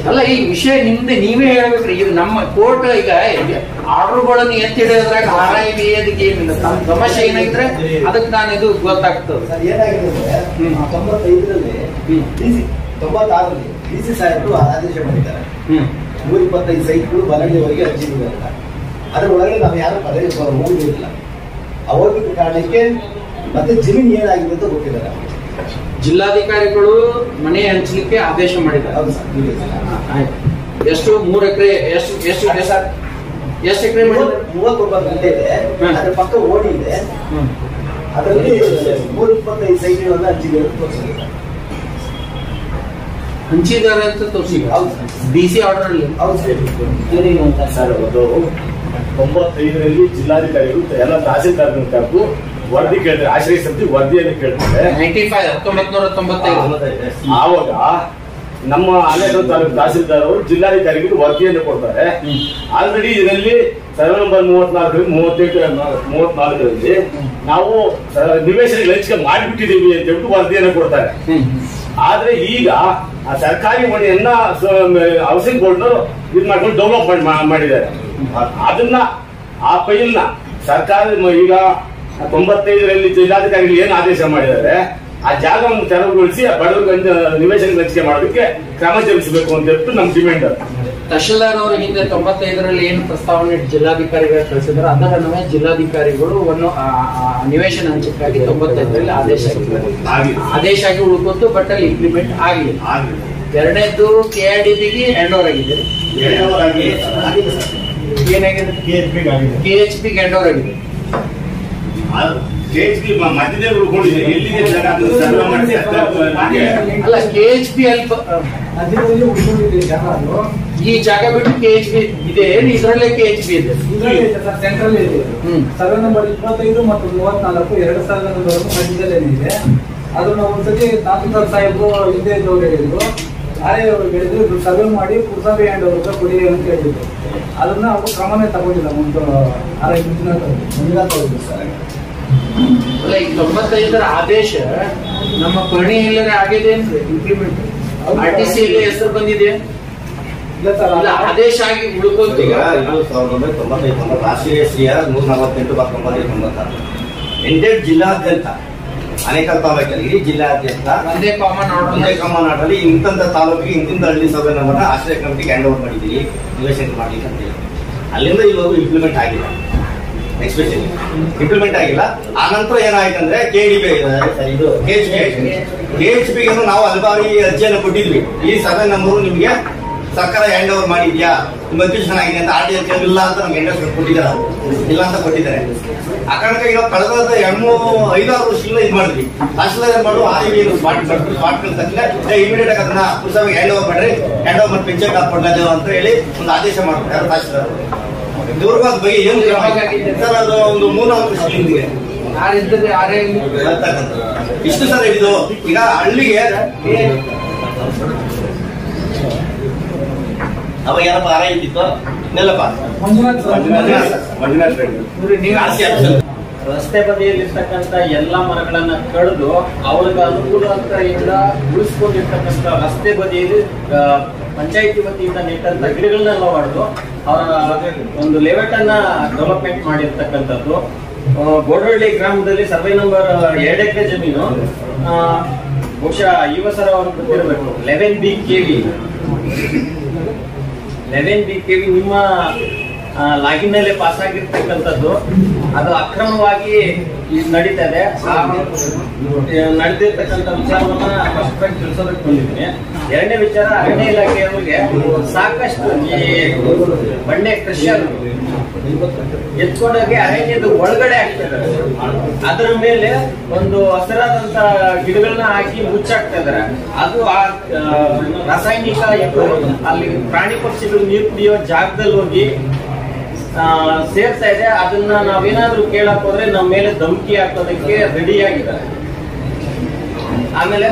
ಅಲ್ಲ, ಈ ವಿಷಯ ನಿಮ್ದೆ ನೀವೇ ಹೇಳ್ಬೇಕ್ರಿ. ಇದು ನಮ್ಮ ಕೋರ್ಟ್ ಈಗ ಆರ್ಡರ್ಗಳನ್ನು ಎತ್ತಿಡೋದ್ರಾಗ ಆರ್ಐಬಿ ಅದಕ್ಕೆ ಏನಿಲ್ಲ. ತಮ್ಮ ಸಮಸ್ಯೆ ಏನಾಗಿದ್ರೆ ಅದಕ್ಕೆ ನಾನು ಇದು ಗೊತ್ತಾಗ್ತದೆ. ಏನಾಗಿದೆ ಅಂದ್ರೆ 95ರಲ್ಲಿ 96ರಲ್ಲಿ DC ಸಾಹೇಬರು ಆದೇಶ ಮಾಡಿದ್ದಾರೆ 125 ಸೈಟ್ಗಳು ಬಲಗಡೆವರೆಗೆ ಹಂಚಿದ್ದಾರೆ ಅಂತ. ಅದ್ರ ಒಳಗೆ ನಾವು ಯಾರು ಪದವಿ ಹೋಗುವುದಿಲ್ಲ. ಹೋಗಿದ್ದ ಕಾರಣಕ್ಕೆ ಮತ್ತೆ ಜಮೀನು ಏನಾಗಿದೆ ಅಂತ ಗೊತ್ತಿದ್ದಾರೆ. ಜಿಲ್ಲಾಧಿಕಾರಿಗಳು ಮನೆ ಹಂಚಲಿಕ್ಕೆ ಆದೇಶ ಮಾಡಿದ್ದಾರೆ. ಹೌದು ಸರ್. ಎಷ್ಟು 3 ಎಕರೆ ಎಷ್ಟು 39 ಗಂಟೆ ಇದೆ. ಅದ್ರ ಪಕ್ಕ ಓಡಿ ಇದೆ. ಅದರಲ್ಲಿ 125 ಸೈಟ್ಗಳನ್ನ ಹಂಚಿದ್ದಾರೆ ಅಂತ ತೋರಿಸಿ. DC ಆರ್ಡರ್ ಅಲ್ಲಿ. ಹೌದು ಸರ್, ಅದು 95ರಲ್ಲಿ ಜಿಲ್ಲಾಧಿಕಾರಿಗಳು ಎಲ್ಲ ತಹಸೀಲ್ದಾರ್ ಕರೆದು ವರದಿ ಕೇಳ್ತಾರೆ, ಆಶ್ರಯ ಸಮಿತಿ ವರದಿಯನ್ನು ಕೇಳ್ತಾರೆ. 1995. ಆವಾಗ ನಮ್ಮ ಆನೇಕಲ್ ತಾಲೂಕು ತಹಸೀಲ್ದಾರ್ ಅವರು ಜಿಲ್ಲಾಧಿಕಾರಿಗಳು ವರದಿಯನ್ನು ಕೊಡ್ತಾರೆ. ಆಲ್ರೆಡಿ ಇದರಲ್ಲಿ ಸರ್ವೆ ನಂಬರ್ 34ರಲ್ಲಿ ನಾವು ನಿವೇಶನ ಹಂಚಿಕೆ ಮಾಡಿಬಿಟ್ಟಿದ್ದೀವಿ ಅಂತ ಹೇಳ್ಬಿಟ್ಟು ವರದಿಯನ್ನು ಕೊಡ್ತಾರೆ. ಆದ್ರೆ ಈಗ ಆ ಸರ್ಕಾರಿ ಮನೆಯನ್ನ ಹೌಸಿಂಗ್ ಬೋರ್ಡ್ನವರು ಇದು ಮಾಡ್ಕೊಂಡು ಡೆವಲಪ್ಮೆಂಟ್ ಮಾಡಿದ್ದಾರೆ. ಅದನ್ನ ಆ ಫೈಲ್ನ ಸರ್ಕಾರ ಈಗ 95ರಲ್ಲಿ ಜಿಲ್ಲಾಧಿಕಾರಿಗಳು ಏನು ಆದೇಶ ಮಾಡಿದ್ದಾರೆ, ಆ ಜಾಗವನ್ನು ತೆರವುಗೊಳಿಸಿ ಬಡವರಿಗೆ ನಿವೇಶನ ಹಂಚಿಕೆ ಮಾಡೋದಕ್ಕೆ ಕ್ರಮ ಜರುಗಿಸಬೇಕು ಅಂತ ಹೇಳ್ಬಿಟ್ಟು ನಮ್ಮ ಡಿಮ್ಯಾಂಡ್. ತಹಶೀಲ್ದಾರ್ ಅವರು ಹಿಂದೆ 95ರಲ್ಲಿ ಏನು ಪ್ರಸ್ತಾವನೆ ಜಿಲ್ಲಾಧಿಕಾರಿಗಳು ಕಳಿಸಿದ್ರು ಅದನ್ನು ಜಿಲ್ಲಾಧಿಕಾರಿಗಳು ಒಂದು ನಿವೇಶನ ಹಂಚಿಕೆಯಾಗಿ 95ರಲ್ಲಿ ಆದೇಶ ಆಗಿ ಉಳ್ಕೊತು. ಬಟ್ ಅಲ್ಲಿ ಇಂಪ್ಲಿಮೆಂಟ್ ಆಗಲಿಲ್ಲ. ಎರಡನೇದ್ದು KIDBಗೆ ಹ್ಯಾಂಡ್ ಓವರ್ ಆಗಿದೆ. ಏನಾಗಿದೆ? KHPಗೆ ಹ್ಯಾಂಡ್ ಓವರ್ ಆಗಿದೆ. ಮಧ್ಯದಲ್ಲಿ ಉಳ್ಕೊಂಡಿದೆ. ಎಲ್ಲಿದೆ ಜಾಗ ಸರ್ವೆ ಮಾಡಿ ಅಲ್ಲ, KHP ಅಲ್ಲಿ ಈ ಜಾಗ ಬಿಟ್ಟು KHP ಇದೆ. ಇದರಲ್ಲೇ KHP ಇದೆ. ಸೆಂಟ್ರಲ್ ಇದೆ. ಸರ್ವೆ ನಂಬರ್ 25 ಮತ್ತು 34 2000 ಮಧ್ಯದಲ್ಲೇನಿದೆ. ಅದನ್ನ ಒಂದ್ಸತಿ ತಹಸೀಲ್ದಾರ್ ಸಾಹೇಬರು ಹಿಂದೆ ಇದ್ದವ್ರು ಹೇಳಿದ್ರು, ಆರ್ಯವರು ಹೇಳಿದ್ರು ಸರ್ವೆ ಮಾಡಿ ಪುರಸಭೆ ಹ್ಯಾಂಡ್ ಓವರ್ ಕೊಡಿ ಅಂತ ಹೇಳಿದ್ರು. ಅದನ್ನ ಅವರು ಕ್ರಮನೇ ತಗೊಂಡಿಲ್ಲ. ಒಂದು 6 ದಿನ ತಗೊಂಡು ಸರ್. ಅಲ್ಲ, ಈ 95ರ ಆದೇಶ ನಮ್ಮ ಪಣಿ ಎಲ್ಲರೇ ಆಗಿದೆ ಅಂದ್ರೆ ಇಂಪ್ಲಿಮೆಂಟ್ RTC ಹೆಸರು ಬಂದಿದೆ. ಇಲ್ಲ ಸರ್, ಆದೇಶ ಆಗಿ ಉಳ್ಕೊಂತ. ಈಗ 1995 ರಾಷ್ಟ್ರೀಯ CR 149/1996 ಎಂಟೆಡ್ ಜಿಲ್ಲಾದ್ಯಂತ ಅನೇಕಲ್ ತಾಲೂಕಲ್ಲಿ ಇಡೀ ಜಿಲ್ಲಾದ್ಯಂತ ಒಂದೇ ಕಾಮನ್ ಆರ್ಡರ್ ಅಲ್ಲಿ ಇಂಥ ತಾಲೂಕಿಗೆ ಇಂತಿಂತ ಹಳ್ಳಿ ಸರ್ವೆ ನಂಬರ್ನ ಆಶ್ರಯ ಕಮಿಟಿಗೆ ಹ್ಯಾಂಡ್ ಓವರ್ ಮಾಡಿದ್ದೀವಿ ನಿವೇಶನ ಮಾಡ್ಲಿಕ್ಕೆ ಅಂತ ಹೇಳಿ. ಅಲ್ಲಿಂದ ಇವಾಗ ಇಂಪ್ಲಿಮೆಂಟ್ ಆಗಿಲ್ಲ. ಎಕ್ಸ್ಪೆಷಲಿ ಇಂಪ್ಲಿಮೆಂಟ್ ಆಗಿಲ್ಲ. ಆ ನಂತರ ಏನಾಯ್ತಂದ್ರೆ ಇದು KHP ನಾವು ಹಲವಾರು ಅರ್ಜಿಯನ್ನು ಕೊಟ್ಟಿದ್ವಿ. ಈ ಸರ್ವೆ ನಂಬರ್ ನಿಮ್ಗೆ ಸರ್ಕಾರ ಹ್ಯಾಂಡ್ ಓವರ್ ಮಾಡಿದ್ಯಾ, ನಿಮ್ಮ ಅಪ್ಲಿಕೇಶನ್ ಆಗಿದೆ ಅಂತ RTI ಇಲ್ಲ ಅಂತ ನಮ್ಗೆ ಇಂಡಸ್ಟ್ರಿ ಕೊಟ್ಟಿದ್ದಾರೆ. ಇಲ್ಲ ಅಂತ ಕೊಟ್ಟಿದ್ದಾರೆ. ಆ ಕಾರಣಕ್ಕೆ ಇವಾಗ ಕಳೆದ 5-6 ವರ್ಷದಿಂದ ಇದು ಮಾಡಿದ್ವಿ. ತಹಶೀಲ್ದಾರ್ ಮಾಡು ಸ್ಪಾಟ್ ತಕ್ಷಣ ಇಮಿಡಿಯೇಟ್ ಆಗಿ ಅದನ್ನ ಪುರಸಭೆಗೆ ಹ್ಯಾಂಡ್ ಓವರ್ ಮಾಡ್ರಿ, ಹ್ಯಾಂಡ್ ಓವರ್ ಮಾಡಿ ಪಿಂಚರ್ ಹಾಕೊಡ್ಲಾದೇವ ಅಂತ ಹೇಳಿ ಒಂದು ಆದೇಶ ಮಾಡ್ತಾರೆ ತಹಶೀಲ್ದಾರ್. ಇದುವರೆಗೂ ಅದ್ ಬಗ್ಗೆ ಏನು ಸರ್, ಅದು ಒಂದು 3-4 ವರ್ಷದಿಂದ ಇಷ್ಟು ಸರ್ ಇದು. ಈಗ ಹಳ್ಳಿಗೆ ಅವಾಗ ಯಾರಪ್ಪ ಆರ ಇದ್ದಿತ್ತು ನೆಲ್ಲಪ್ಪ ರಸ್ತೆ ಬದಿಯಲ್ಲಿರ್ತಕ್ಕಂಥ ಎಲ್ಲಾ ಮರಗಳನ್ನ ಕಡಿದು ಅವ್ರಿಗೆ ಅನುಕೂಲತೆಯಿಂದ ಉಳಿಸ್ಕೊಂಡಿರ್ತಕ್ಕಂಥ ರಸ್ತೆ ಬದಿಯಲ್ಲಿ ಪಂಚಾಯಿತಿ ವತಿಯಿಂದ ನೆಟ್ಟಂತ ಗಿಡಗಳನ್ನೆಲ್ಲ ಹೊಡೆದು ಅವರ ಒಂದು ಲೇಔಟ್ ಅನ್ನ ಡೆವಲಪ್ಮೆಂಟ್ ಮಾಡಿರ್ತಕ್ಕಂಥದ್ದು. ಗೋಡಹಳ್ಳಿ ಗ್ರಾಮದಲ್ಲಿ ಸರ್ವೆ ನಂಬರ್ 2 ಎಕರೆ ಜಮೀನು ಬಹುಶಃ ಯುವಸರ ಅವರು ಗೊತ್ತಿರಬೇಕು. 11 BKV ನಿಮ್ಮ ಲಾಗಿನ್ ನಲ್ಲಿ ಪಾಸ್ ಆಗಿರ್ತಕ್ಕಂಥದ್ದು. ಅದು ಅಕ್ರಮವಾಗಿ ನಡೀತಾ ಇದೆ. ನಡೆದಿರ್ತಕ್ಕಂಥ ವಿಚಾರವನ್ನ ಸ್ಪಷ್ಟವಾಗಿ ತಿಳಿಸೋದಕ್ಕೆ ಬಂದಿದ್ದೀನಿ. ಎರಡನೇ ವಿಚಾರ, ಅರಣ್ಯ ಇಲಾಖೆಯವರಿಗೆ ಸಾಕಷ್ಟು ಈ ಬಂಡೆ ಕ್ರಷರ್ ಎತ್ಕೊಂಡೋಗಿ ಅರಣ್ಯದ ಒಳಗಡೆ ಹಾಕ್ತಿದ್ದಾರೆ. ಅದರ ಮೇಲೆ ಒಂದು ಹಸಿರಾದಂತ ಗಿಡಗಳನ್ನ ಹಾಕಿ ಮುಚ್ಚಾಕ್ತಾ ಇದಾರೆ. ಅದು ಆ ರಾಸಾಯನಿಕ ಅಲ್ಲಿ ಪ್ರಾಣಿ ಪಕ್ಷಿಗಳು ನೀರು ಕುಡಿಯೋ ಜಾಗದಲ್ಲಿ ಹೋಗಿ ಸೇರ್ತಾ ಇದೆ. ಅದನ್ನ ನಾವೇನಾದ್ರೂ ಕೇಳಕ್ ಹೋದ್ರೆ ನಮ್ಮ ಮೇಲೆ ಧಮಕಿ ಹಾಕೋದಕ್ಕೆ ರೆಡಿ ಆಗಿದ್ದಾರೆ. ಆಮೇಲೆ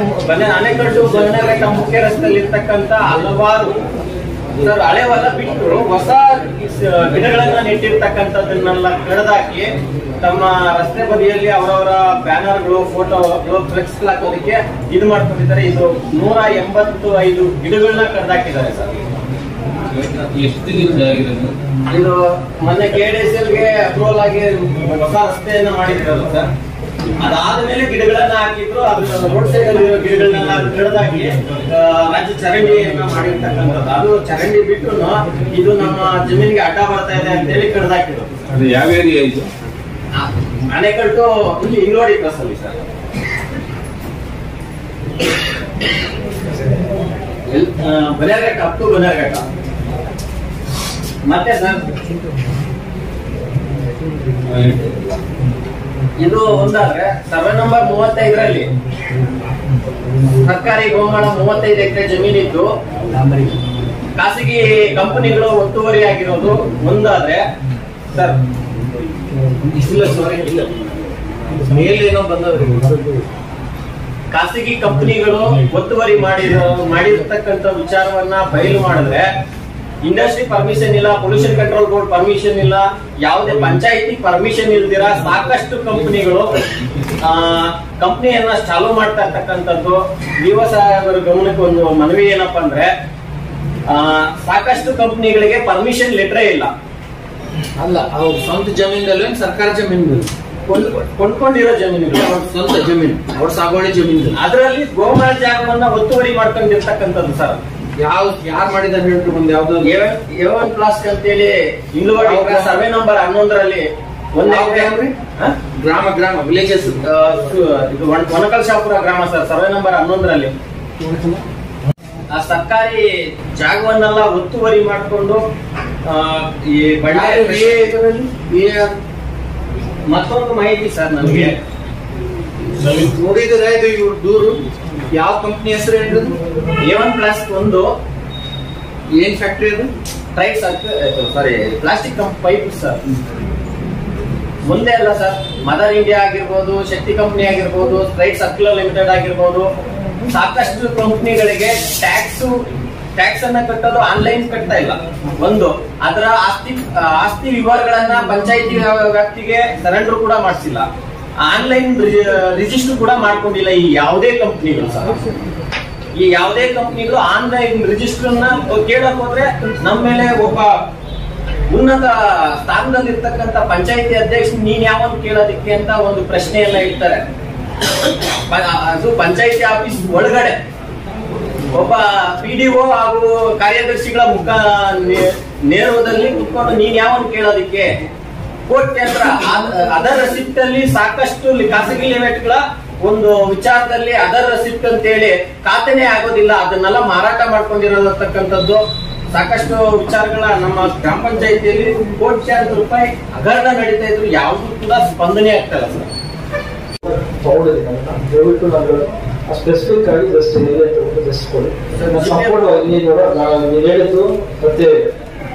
ಆನೆಕಟ್ಟು ಬನ್ನಘಟ್ಟ ಮುಖ್ಯ ರಸ್ತೆಯಲ್ಲಿ ಇರ್ತಕ್ಕಂಥ ಹಲವಾರು ಹಳೆವಲ್ಲ ಬಿಟ್ಟು ಹೊಸ ಗಿಡಗಳನ್ನ ನೆಟ್ಟಿರ್ತಕ್ಕಂಥದ್ದನ್ನೆಲ್ಲ ಕಡ್ದಾಕಿ ತಮ್ಮ ರಸ್ತೆ ಬದಿಯಲ್ಲಿ ಅವರವರ ಬ್ಯಾನರ್ಗಳು, ಫೋಟೋಗಳು, ಫ್ಲೆಕ್ಸ್ ಹಾಕೋದಕ್ಕೆ ಇದು ಮಾಡ್ಕೊಂಡಿದ್ದಾರೆ. ಇದು 185 ಗಿಡಗಳನ್ನ ಕಡ್ದಾಕಿದ್ದಾರೆ ಸರ್. ಇದು ಮೊನ್ನೆ KDSLಗೆ ಅಪ್ರೂವಲ್ ಆಗಿ ಹೊಸ ರಸ್ತೆಯನ್ನ ಮಾಡಿದ್ರಲ್ಲ ಸರ್, ಅದಾದ್ಮೇಲೆ ಗಿಡಗಳನ್ನ ಹಾಕಿದ್ರು, ಅದ್ರ ರೋಡ್ ಸೈಡ್ ಅಲ್ಲಿ ಗಿಡಗಳನ್ನೆಲ್ಲ ಕಡ್ದಾಕಿ ರಾಜ್ಯ ಚರಂಡಿಯನ್ನ ಮಾಡಿರ್ತಕ್ಕಂಥದ್ದು. ಅದು ಚರಂಡಿ ಬಿಟ್ಟು ಇದು ನಮ್ಮ ಜಮೀನಿಗೆ ಅಡ್ಡ ಬರ್ತಾ ಇದೆ ಅಂತ ಹೇಳಿ ಕಡ್ದಾಕಿದ್ರು. ಅದು ಯಾವ ಏರಿಯಾ ಇದು? ಅಣೆಕಟ್ಟು ಇಲ್ಲಿ ಇಂಗ್ಲೋಡಿ ಕ್ರಾಸ್ ಅಲ್ಲಿ sir. Bannerghatta up to Bannerghatta. ಮತ್ತೆ ಸರ್ ಇದು ಒಂದಾದ್ರೆ ಸರ್ವೆ ನಂಬರ್ 35ರಲ್ಲಿ ಸರ್ಕಾರಿ ಗೋಮಾಳ 35 ಎಕರೆ ಜಮೀನಿದ್ದು ಖಾಸಗಿ ಕಂಪನಿಗಳು ಒತ್ತುವರಿ ಆಗಿರೋದು ಒಂದಾದ್ರೆ ಸರ್. ಇಲ್ಲ ಸಾರಿ, ಇಲ್ಲ ಮೇಲೇನೋ ಬಂದವ್ರಿ. ಖಾಸಗಿ ಕಂಪನಿಗಳು ಒತ್ತುವರಿ ಮಾಡಿರ್ತಕ್ಕಂಥ ವಿಚಾರವನ್ನ ಬಯಲು ಮಾಡಿದ್ರೆ ಇಂಡಸ್ಟ್ರಿ ಪರ್ಮಿಷನ್ ಇಲ್ಲ, ಪೊಲ್ಯೂಷನ್ ಕಂಟ್ರೋಲ್ ಬೋರ್ಡ್ ಪರ್ಮಿಷನ್ ಇಲ್ಲ, ಯಾವುದೇ ಪಂಚಾಯಿತಿ ಪರ್ಮಿಷನ್ ಇಲ್ದಿರ ಸಾಕಷ್ಟು ಕಂಪನಿಗಳು ಕಂಪನಿಯನ್ನ ಚಾಲೂ ಮಾಡ್ತಾ ಇರ್ತಕ್ಕಂಥದ್ದು. ಸಾಹೇಬರ ಗಮನಕ್ಕೆ ಒಂದು ಮನವಿ ಏನಪ್ಪಾ ಅಂದ್ರೆ, ಸಾಕಷ್ಟು ಕಂಪನಿಗಳಿಗೆ ಪರ್ಮಿಷನ್ ಲೆಟರೇ ಇಲ್ಲ. ಅಲ್ಲ, ಅವ್ರ ಸ್ವಂತ ಜಮೀನಲ್ಲಿ ಸರ್ಕಾರ ಜಮೀನು ಕೊಂಡ್ಕೊಂಡಿರೋ ಜಮೀನುಗಳು, ಅವ್ರ ಸ್ವಂತ ಜಮೀನು, ಅವ್ರ ಸಾಗುವಳಿ ಜಮೀನು, ಅದರಲ್ಲಿ ಗೋಮಾಳ ಜಾಗವನ್ನ ಒತ್ತುವರಿ ಮಾಡ್ಕೊಂಡಿರ್ತಕ್ಕಂಥದ್ದು ಸರ್. ಯಾರು ಮಾಡಿದಾರೆ ಹೇಳ್ರಿ? ಒಂದು ಯಾವ್ದು A1 ಪ್ಲಾಸ್ಟಿಕ್ ಅಂತೇಳಿ ಇಂಗ್ಲವಾಡಿ ಸರ್ವೆ ನಂಬರ್ 11ರಲ್ಲಿ ಗ್ರಾಮ ವಿಲೇಜಸ್ ಇದು ವನಕಲ್ಶಾಪುರ ಗ್ರಾಮ ಸರ್. ಸರ್ವೆ ನಂಬರ್ 11ರಲ್ಲಿ ಆ ಸರ್ಕಾರಿ ಜಾಗವನ್ನೆಲ್ಲ ಒತ್ತುವರಿ ಮಾಡಿಕೊಂಡು ಈ ಮತ್ತೊಂದು ಮಾಹಿತಿ ಸರ್ ನನಗೆ ನೋಡಿದ್ರೆ ಇದು ಇವ್ರ ದೂರು ಯಾವ ಕಂಪ್ನಿ ಹೆಸರು ಹೇಳಿದ್ರು? A1 ಪ್ಲಾಸ್ಟಿಕ್ ಒಂದು ಏನ್ ಫ್ಯಾಕ್ಟ್ರಿ ಅದು? ಸಾರಿ ಪ್ಲಾಸ್ಟಿಕ್ ಪೈಪ್ ಸರ್. ಮುಂದೆ ಅಲ್ಲ ಸರ್, ಮದರ್ ಇಂಡಿಯಾ ಆಗಿರ್ಬೋದು, ಶಕ್ತಿ ಕಂಪನಿ ಆಗಿರ್ಬೋದು, ಸ್ಟ್ರೈಟ್ ಸರ್ಕ್ಯುಲರ್ ಲಿಮಿಟೆಡ್ ಆಗಿರ್ಬೋದು, ಸಾಕಷ್ಟು ಕಂಪನಿಗಳಿಗೆ ಟ್ಯಾಕ್ಸ್ ಅನ್ನ ಕಟ್ಟೋದು ಆನ್ಲೈನ್ ಕಟ್ತಾ ಇಲ್ಲ. ಒಂದು ಅದರ ಆಸ್ತಿ ವಿವರಗಳನ್ನ ಪಂಚಾಯಿತಿ ವ್ಯಾಪ್ತಿಗೆ ಸರೆಂಡರ್ ಕೂಡ ಮಾಡಿಸಿಲ್ಲ, ಆನ್ಲೈನ್ ರಿಜಿಸ್ಟರ್ ಕೂಡ ಮಾಡ್ಕೊಂಡಿಲ್ಲ. ಈ ಯಾವುದೇ ಕಂಪನಿಗಳು ಸಹ ಈ ಯಾವುದೇ ಕಂಪನಿಗಳು ಆನ್ಲೈನ್ ರಿಜಿಸ್ಟರ್ ಕೇಳಕ್ ಹೋದ್ರೆ ನಮ್ಮ ಮೇಲೆ ಒಬ್ಬ ಉನ್ನತ ಸ್ಥಾನದಲ್ಲಿ ಇರ್ತಕ್ಕಂಥ ಪಂಚಾಯಿತಿ ಅಧ್ಯಕ್ಷ ನೀನ್ ಯಾವನ್ ಕೇಳೋದಿಕ್ಕೆ ಅಂತ ಒಂದು ಪ್ರಶ್ನೆ ಎಲ್ಲ ಇಡ್ತಾರೆ. ಅದು ಪಂಚಾಯಿತಿ ಆಫೀಸ್ ಒಳಗಡೆ ಒಬ್ಬ PDO ಹಾಗೂ ಕಾರ್ಯದರ್ಶಿಗಳ ನೇರದಲ್ಲಿ ಕುತ್ಕೊಂಡು ನೀನ್ ಯಾವನ್ ಕೇಳೋದಿಕ್ಕೆ ಕೋಟ್ಯಂತರ ಅದರ್ ರೆಸಿಪ್ಟ್ ಅಲ್ಲಿ ಸಾಕಷ್ಟು ಖಾಸಗಿ ಲಿಮಿಟ್ಗಳ ಒಂದು ವಿಚಾರದಲ್ಲಿ ಅದರ್ ರೆಸಿಪ್ಟ್ ಅಂತ ಹೇಳಿ ಖಾತೆನೇ ಆಗೋದಿಲ್ಲ, ಅದನ್ನೆಲ್ಲ ಮಾರಾಟ ಮಾಡ್ಕೊಂಡಿರತಕ್ಕಂಥದ್ದು ಸಾಕಷ್ಟು ವಿಚಾರಗಳ ನಮ್ಮ ಗ್ರಾಮ ಪಂಚಾಯಿತಿಯಲ್ಲಿ ಕೋಟ್ಯಾಂತರ ರೂಪಾಯಿ ಹಗರಣ ನಡೀತಾ ಇದ್ರು, ಯಾವ್ದು ಕೂಡ ಸ್ಪಂದನೆ ಆಗ್ತಲ್ಲ ಸರ್. ದಯವಿಟ್ಟು ನಾನು ಸ್ಪೆಸಿಫಿಕ್ ಆಗಿ ಜಸ್ಟ್ ಜಸ್ಟ್ ಕೊಡಿ ಸಪೋರ್ಟ್. ನೀವು ಹೇಳಿದ್ದು ಸತ್ಯ.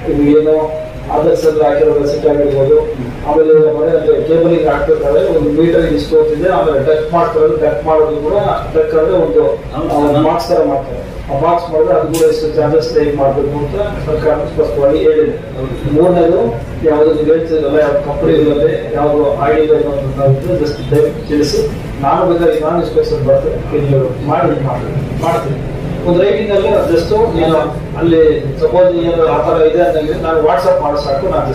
ಇದು ಏನು ಆಧಾರ್ ಸೆಲ್ ಹಾಕಿರೋ ರೆಸಿಟ್ ಆಗಿರ್ಬೋದು, ಆಮೇಲೆ ಮನೆ ಕೇಬಲಿಂಗ್ ಹಾಕ್ಬೇಕಾದ್ರೆ ಒಂದು ಮೀಟರ್ ಇಷ್ಟು ಹೋಗ್ತಿದೆ, ಆಮೇಲೆ ಟಚ್ ಮಾಡ್ತಾರೆ, ಟಚ್ ಮಾಡೋದು ಕೂಡ ಟಚ್ ಆದ್ರೆ ಒಂದು ಬಾಕ್ಸ್ ತರ ಮಾಡ್ತಾರೆ. ಆ ಬಾಕ್ಸ್ ಮಾಡಿದ್ರೆ ಅದು ಕೂಡ ಎಷ್ಟು ಚಾರ್ಜಸ್ ಸೇವ್ ಮಾಡಬೇಕು ಅಂತ ಸರ್ಕಾರ ಸ್ಪಷ್ಟವಾಗಿ ಹೇಳಿದೆ. ಮೂರನೇದು ಯಾವುದು ನೀವು ಹೇಳ್ತಿದ್ರಲ್ಲ, ಯಾವ ಕಂಪನಿಗಳಲ್ಲಿ ಯಾವುದು ID ಜಸ್ಟ್ ದಯವಿಟ್ಟು ತಿಳಿಸಿ. ನಾನು ಬೇಕಾದ್ರೆ ನಾನು ಇನ್ಸ್ಪೆಕ್ಷನ್ ಬರ್ತೇನೆ, ಮಾಡ್ತೀನಿ ಒಂದು ರೈಟಿಂಗ್ ಅಲ್ಲಿ ಜಸ್ಟ್ ನೀನು ಅಲ್ಲಿ ಸಪೋಸ್ ಏನಾದ್ರು ಆ ತರ ಇದೆ ಅಂತಂದ್ರೆ ನಾನು ವಾಟ್ಸ್ಆಪ್ ಮಾಡೋ ಸಾಕು. ನಾನು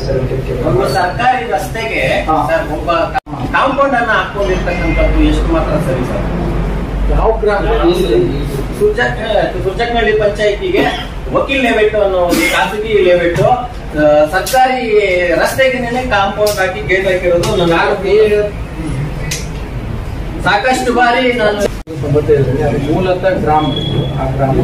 ಒಂದು ಸರ್ಕಾರಿ ರಸ್ತೆಗೆ ಒಬ್ಬ ಕಾಂಪೌಂಡ್ ಅನ್ನ ಹಾಕೊಂಡಿರ್ತಕ್ಕಂಥದ್ದು ಎಷ್ಟು ಮಾತ್ರ ಸರಿ ಸರ್? ಯಾವ ಗ್ರಾಮ? ಸುರ್ಜಕ್ನಹಳ್ಳಿ ಪಂಚಾಯಿತಿಗೆ ವಕೀಲ್ ಲೇಔಟ್ ಅನ್ನೋ ಒಂದು ಖಾಸಗಿ ಲೇಔಟ್ ಸರ್ಕಾರಿ ರಸ್ತೆಗೆ ಕಾಂಪೌಂಡ್ ಹಾಕಿ ಗೇಟ್ ಹಾಕಿರೋದು ನಾನು ಸಾಕಷ್ಟು ಬಾರಿ ನಾನು ಮೂಲತಃ ಗ್ರಾಮ, ಆ ಗ್ರಾಮ